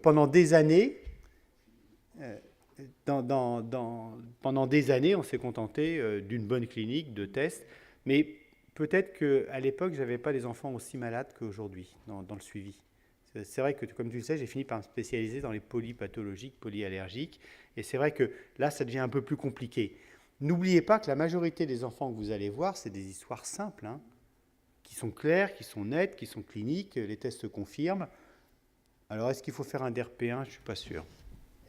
Pendant des années, on s'est contenté d'une bonne clinique, de tests, mais peut-être qu'à l'époque, je n'avais pas des enfants aussi malades qu'aujourd'hui dans le suivi. C'est vrai que, comme tu le sais, j'ai fini par me spécialiser dans les polypathologiques, polyallergiques, et c'est vrai que là, ça devient un peu plus compliqué. N'oubliez pas que la majorité des enfants que vous allez voir, c'est des histoires simples, hein, sont clairs, qui sont nets, qui sont cliniques, les tests confirment. Alors, est-ce qu'il faut faire un DRP1? Je ne suis pas sûr.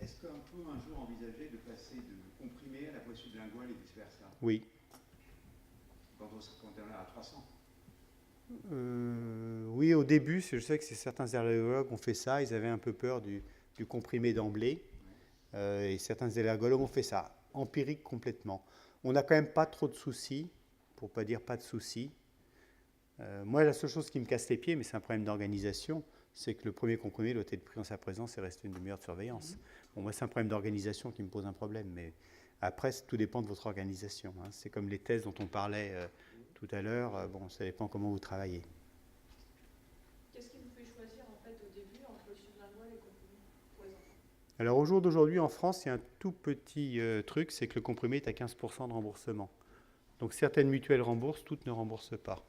Est-ce qu'on peut un jour envisager de passer de comprimé à la voie sublinguale et vice-versa? Oui. Quand on est à 300? Oui, au début, je sais que certains allergologues ont fait ça, ils avaient un peu peur du comprimé d'emblée, et certains allergologues ont fait ça, empirique complètement. On n'a quand même pas trop de soucis, pour ne pas dire pas de soucis. Moi, la seule chose qui me casse les pieds, mais c'est un problème d'organisation, c'est que le premier comprimé doit être pris en sa présence et rester une demi-heure de surveillance. Bon, moi, c'est un problème d'organisation qui me pose un problème, mais après, tout dépend de votre organisation. Hein. C'est comme les thèses dont on parlait tout à l'heure, bon, ça dépend comment vous travaillez. Qu'est-ce qui vous fait choisir en fait au début entre le sublingual et le comprimé pour les enfants? Alors au jour d'aujourd'hui, en France, il y a un tout petit truc, c'est que le comprimé est à 15% de remboursement. Donc certaines mutuelles remboursent, toutes ne remboursent pas.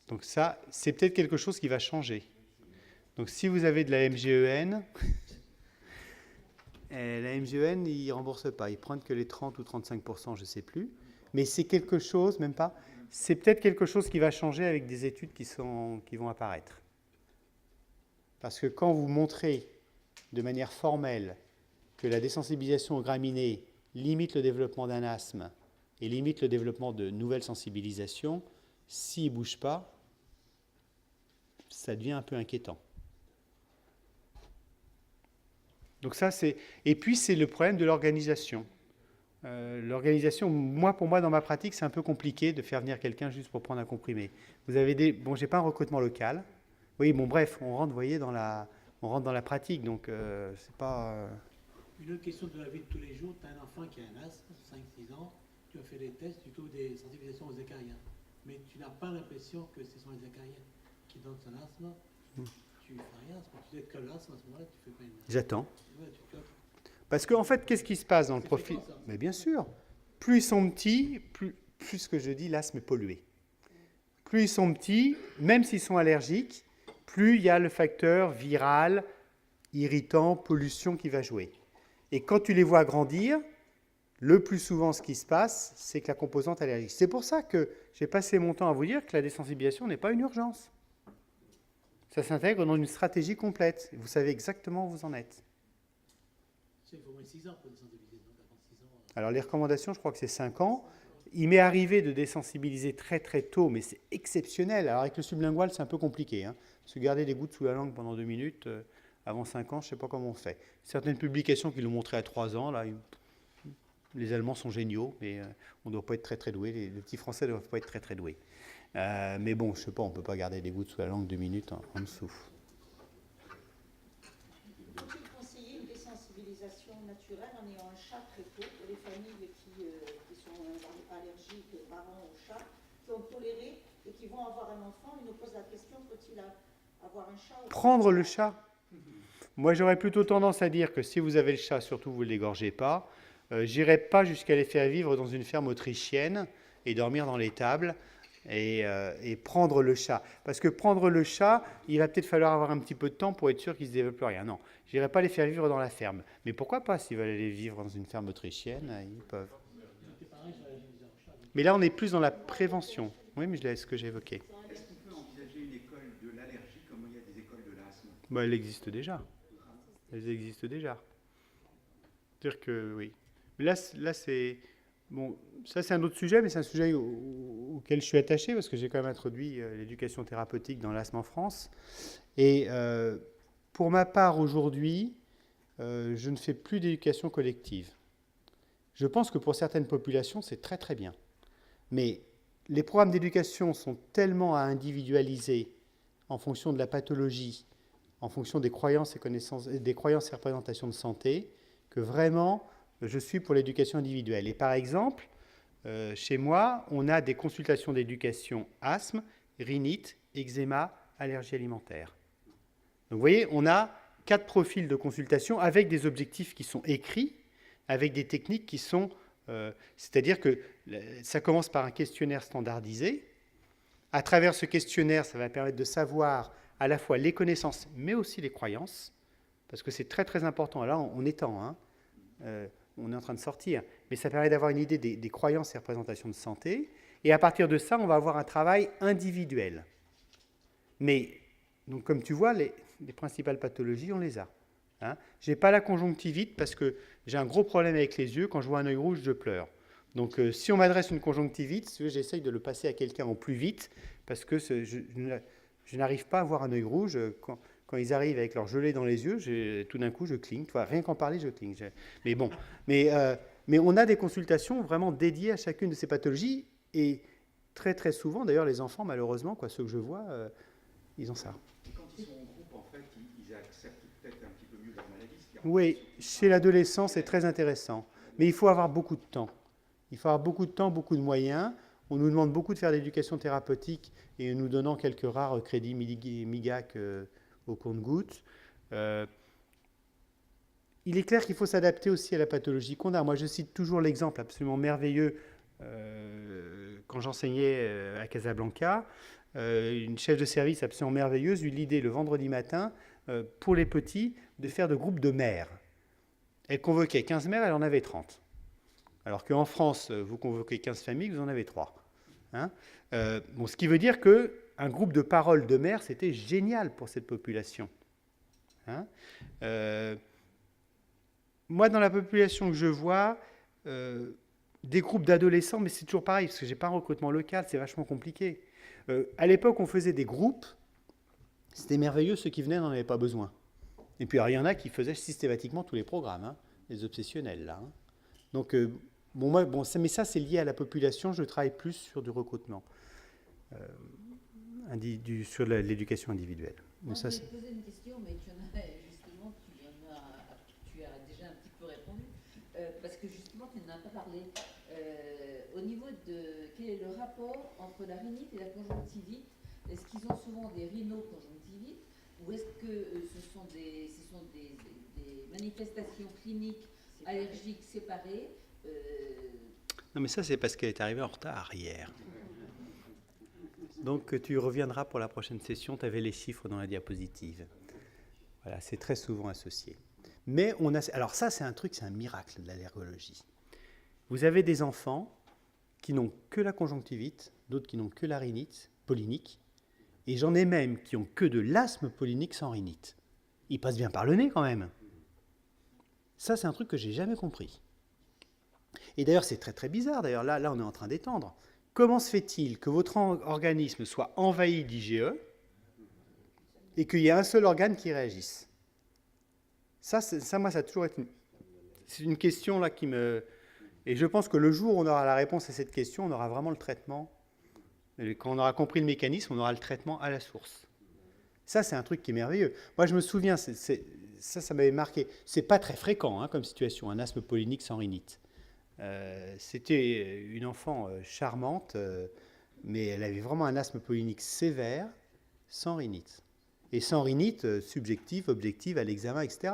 Donc ça, c'est peut-être quelque chose qui va changer. Donc si vous avez de la MGEN, la MGEN, ils ne remboursent pas. Ils prennent que les 30 ou 35%, je ne sais plus. Mais c'est quelque chose, même pas, c'est peut-être quelque chose qui va changer avec des études qui vont apparaître. Parce que quand vous montrez de manière formelle que la désensibilisation aux graminées limite le développement d'un asthme et limite le développement de nouvelles sensibilisations, s'ils ne bougent pas, ça devient un peu inquiétant. Donc ça, c'est... Et puis, c'est le problème de l'organisation. L'organisation, pour moi, dans ma pratique, c'est un peu compliqué de faire venir quelqu'un juste pour prendre un comprimé. Vous avez des... Bon, j'ai pas un recrutement local. Oui, bon, bref, on rentre, vous voyez, on rentre dans la pratique, donc c'est pas... Une autre question de la vie de tous les jours, tu as un enfant qui a un asthme, 5-6 ans, tu as fait des tests, tu trouves des sensibilisations aux acariens. Mais tu n'as pas l'impression que ce sont les acariens qui donnent son asthme. Tu ne fais rien, tu sais que l'asthme, à ce moment-là, tu fais pas une... J'attends. Ouais, Parce qu'en fait, qu'est-ce qui se passe dans le profil? fréquent, ça. Mais bien sûr, plus ils sont petits, plus ce que je dis, l'asthme est pollué. Plus ils sont petits, même s'ils sont allergiques, plus il y a le facteur viral, irritant, pollution qui va jouer. Et quand tu les vois grandir, le plus souvent, ce qui se passe, c'est que la composante allergique. C'est pour ça que j'ai passé mon temps à vous dire que la désensibilisation n'est pas une urgence. Ça s'intègre dans une stratégie complète. Vous savez exactement où vous en êtes. Il faut au moins 6 ans pour désensibiliser. Donc avant 6 ans, Alors les recommandations, je crois que c'est 5 ans. Il m'est arrivé de désensibiliser très très tôt, mais c'est exceptionnel. Alors avec le sublingual, c'est un peu compliqué. Hein. Se garder des gouttes sous la langue pendant 2 minutes, avant 5 ans, je ne sais pas comment on fait. Certaines publications qui l'ont montré à 3 ans, là, les Allemands sont géniaux, mais on ne doit pas être très très doué. Les petits Français ne doivent pas être très très doués. Mais bon, je ne sais pas, on ne peut pas garder des gouttes sous la langue 2 minutes en dessous. Faut-il conseiller une désensibilisation naturelle en ayant un chat très tôt pour les familles qui sont allergiques, parents au chat, qui ont toléré et qui vont avoir un enfant? Ils nous posent la question, faut-il avoir un chat? Prendre le chat. Moi, j'aurais plutôt tendance à dire que si vous avez le chat, surtout vous ne l'égorgez pas. J'irai pas jusqu'à les faire vivre dans une ferme autrichienne et dormir dans l'étable et prendre le chat. Parce que prendre le chat, il va peut-être falloir avoir un petit peu de temps pour être sûr qu'il ne se développe rien. Non, j'irai pas les faire vivre dans la ferme. Mais pourquoi pas, s'ils veulent aller vivre dans une ferme autrichienne, ils peuvent. Mais là, on est plus dans la prévention. Oui, mais c'est ce que j'ai évoqué. Est-ce qu'on peut envisager une école de l'allergie comme il y a des écoles de l'asthme? Bah, elle existe déjà. Elles existent déjà. C'est-à-dire que, oui. Mais là c'est... Bon, ça c'est un autre sujet, mais c'est un sujet auquel je suis attaché, parce que j'ai quand même introduit l'éducation thérapeutique dans l'asthme en France. Et pour ma part, aujourd'hui, je ne fais plus d'éducation collective. Je pense que pour certaines populations, c'est très très bien. Mais les programmes d'éducation sont tellement à individualiser en fonction de la pathologie, en fonction des croyances et connaissances, des croyances et représentations de santé, que vraiment, je suis pour l'éducation individuelle. Et par exemple, chez moi, on a des consultations d'éducation asthme, rhinite, eczéma, allergie alimentaire. Donc vous voyez, on a 4 profils de consultation avec des objectifs qui sont écrits, avec des techniques qui sont... c'est-à-dire que ça commence par un questionnaire standardisé. À travers ce questionnaire, ça va permettre de savoir à la fois les connaissances, mais aussi les croyances, parce que c'est très très important. Là, on étend. on est en train de sortir. Mais ça permet d'avoir une idée des croyances et représentations de santé. Et à partir de ça, on va avoir un travail individuel. Mais, donc, comme tu vois, les principales pathologies, on les a. Hein. Je n'ai pas la conjonctivite parce que j'ai un gros problème avec les yeux. Quand je vois un œil rouge, je pleure. Donc, si on m'adresse une conjonctivite, j'essaye de le passer à quelqu'un au plus vite parce que je n'arrive pas à voir un œil rouge. Quand ils arrivent avec leur gelée dans les yeux, tout d'un coup, je cligne. Tu vois, rien qu'en parler, je cligne. Mais bon, mais on a des consultations vraiment dédiées à chacune de ces pathologies. Et très, très souvent, d'ailleurs, les enfants, malheureusement, ceux que je vois, ils ont ça. Et quand ils sont en groupe, en fait, ils acceptent peut-être un petit peu mieux leur maladie. Oui, chez l'adolescent, c'est très intéressant. Mais il faut avoir beaucoup de temps. Il faut avoir beaucoup de temps, beaucoup de moyens. On nous demande beaucoup de faire de l'éducation thérapeutique et nous donnant quelques rares crédits MIGAC au compte-gouttes. Il est clair qu'il faut s'adapter aussi à la pathologie qu'on a. Moi, je cite toujours l'exemple absolument merveilleux quand j'enseignais à Casablanca. Une chef de service absolument merveilleuse eut l'idée le vendredi matin, pour les petits, de faire de groupes de mères. Elle convoquait 15 mères, elle en avait 30. Alors qu'en France, vous convoquez 15 familles, vous en avez 3. Hein, ce qui veut dire qu'un groupe de parole de mères, c'était génial pour cette population. Hein, moi, dans la population que je vois, des groupes d'adolescents, mais c'est toujours pareil, parce que je n'ai pas un recrutement local, c'est vachement compliqué. À l'époque, on faisait des groupes, c'était merveilleux, ceux qui venaient n'en avaient pas besoin. Et puis, il y en a qui faisaient systématiquement tous les programmes, hein, les obsessionnels, là. Hein. Donc, mais ça, c'est lié à la population, je travaille plus sur du recrutement, sur l'éducation individuelle. Moi, je vais te poser une question, mais tu as déjà un petit peu répondu, parce que justement, tu n'en as pas parlé. Au niveau de quel est le rapport entre la rhinite et la conjonctivite? Est-ce qu'ils ont souvent des rhinoconjonctivites ou est-ce que ce sont des manifestations cliniques allergiques séparées? Non, mais ça, c'est parce qu'elle est arrivée en retard hier. Donc, tu reviendras pour la prochaine session, tu avais les chiffres dans la diapositive. Voilà, c'est très souvent associé. Mais alors ça, c'est un miracle de l'allergologie. Vous avez des enfants qui n'ont que la conjonctivite, d'autres qui n'ont que la rhinite pollinique, et j'en ai même qui ont que de l'asthme pollinique sans rhinite. Ils passent bien par le nez quand même. Ça, c'est un truc que j'ai jamais compris. Et d'ailleurs, c'est très très bizarre. D'ailleurs, là, on est en train d'étendre. Comment se fait-il que votre organisme soit envahi d'IgE et qu'il y ait un seul organe qui réagisse? Ça, moi, ça a toujours été c'est une question là qui me... Et je pense que le jour où on aura la réponse à cette question, on aura vraiment le traitement. Et quand on aura compris le mécanisme, on aura le traitement à la source. Ça, c'est un truc qui est merveilleux. Moi, je me souviens, ça m'avait marqué. C'est pas très fréquent comme situation, un asthme pollinique sans rhinite. C'était une enfant charmante, mais elle avait vraiment un asthme pollinique sévère, sans rhinite. Et sans rhinite, subjective, objective, à l'examen, etc.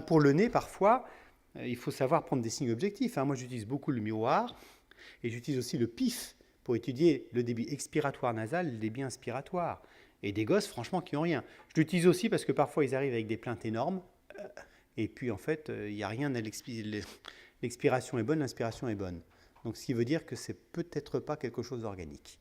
Pour le nez, parfois, il faut savoir prendre des signes objectifs. Moi, j'utilise beaucoup le miroir, et j'utilise aussi le PIF pour étudier le débit expiratoire nasal, le débit inspiratoire. Et des gosses, franchement, qui n'ont rien. Je l'utilise aussi parce que parfois, ils arrivent avec des plaintes énormes, et puis, en fait, il n'y a rien à l'expiration est bonne, l'inspiration est bonne. Donc, ce qui veut dire que c'est peut-être pas quelque chose d'organique.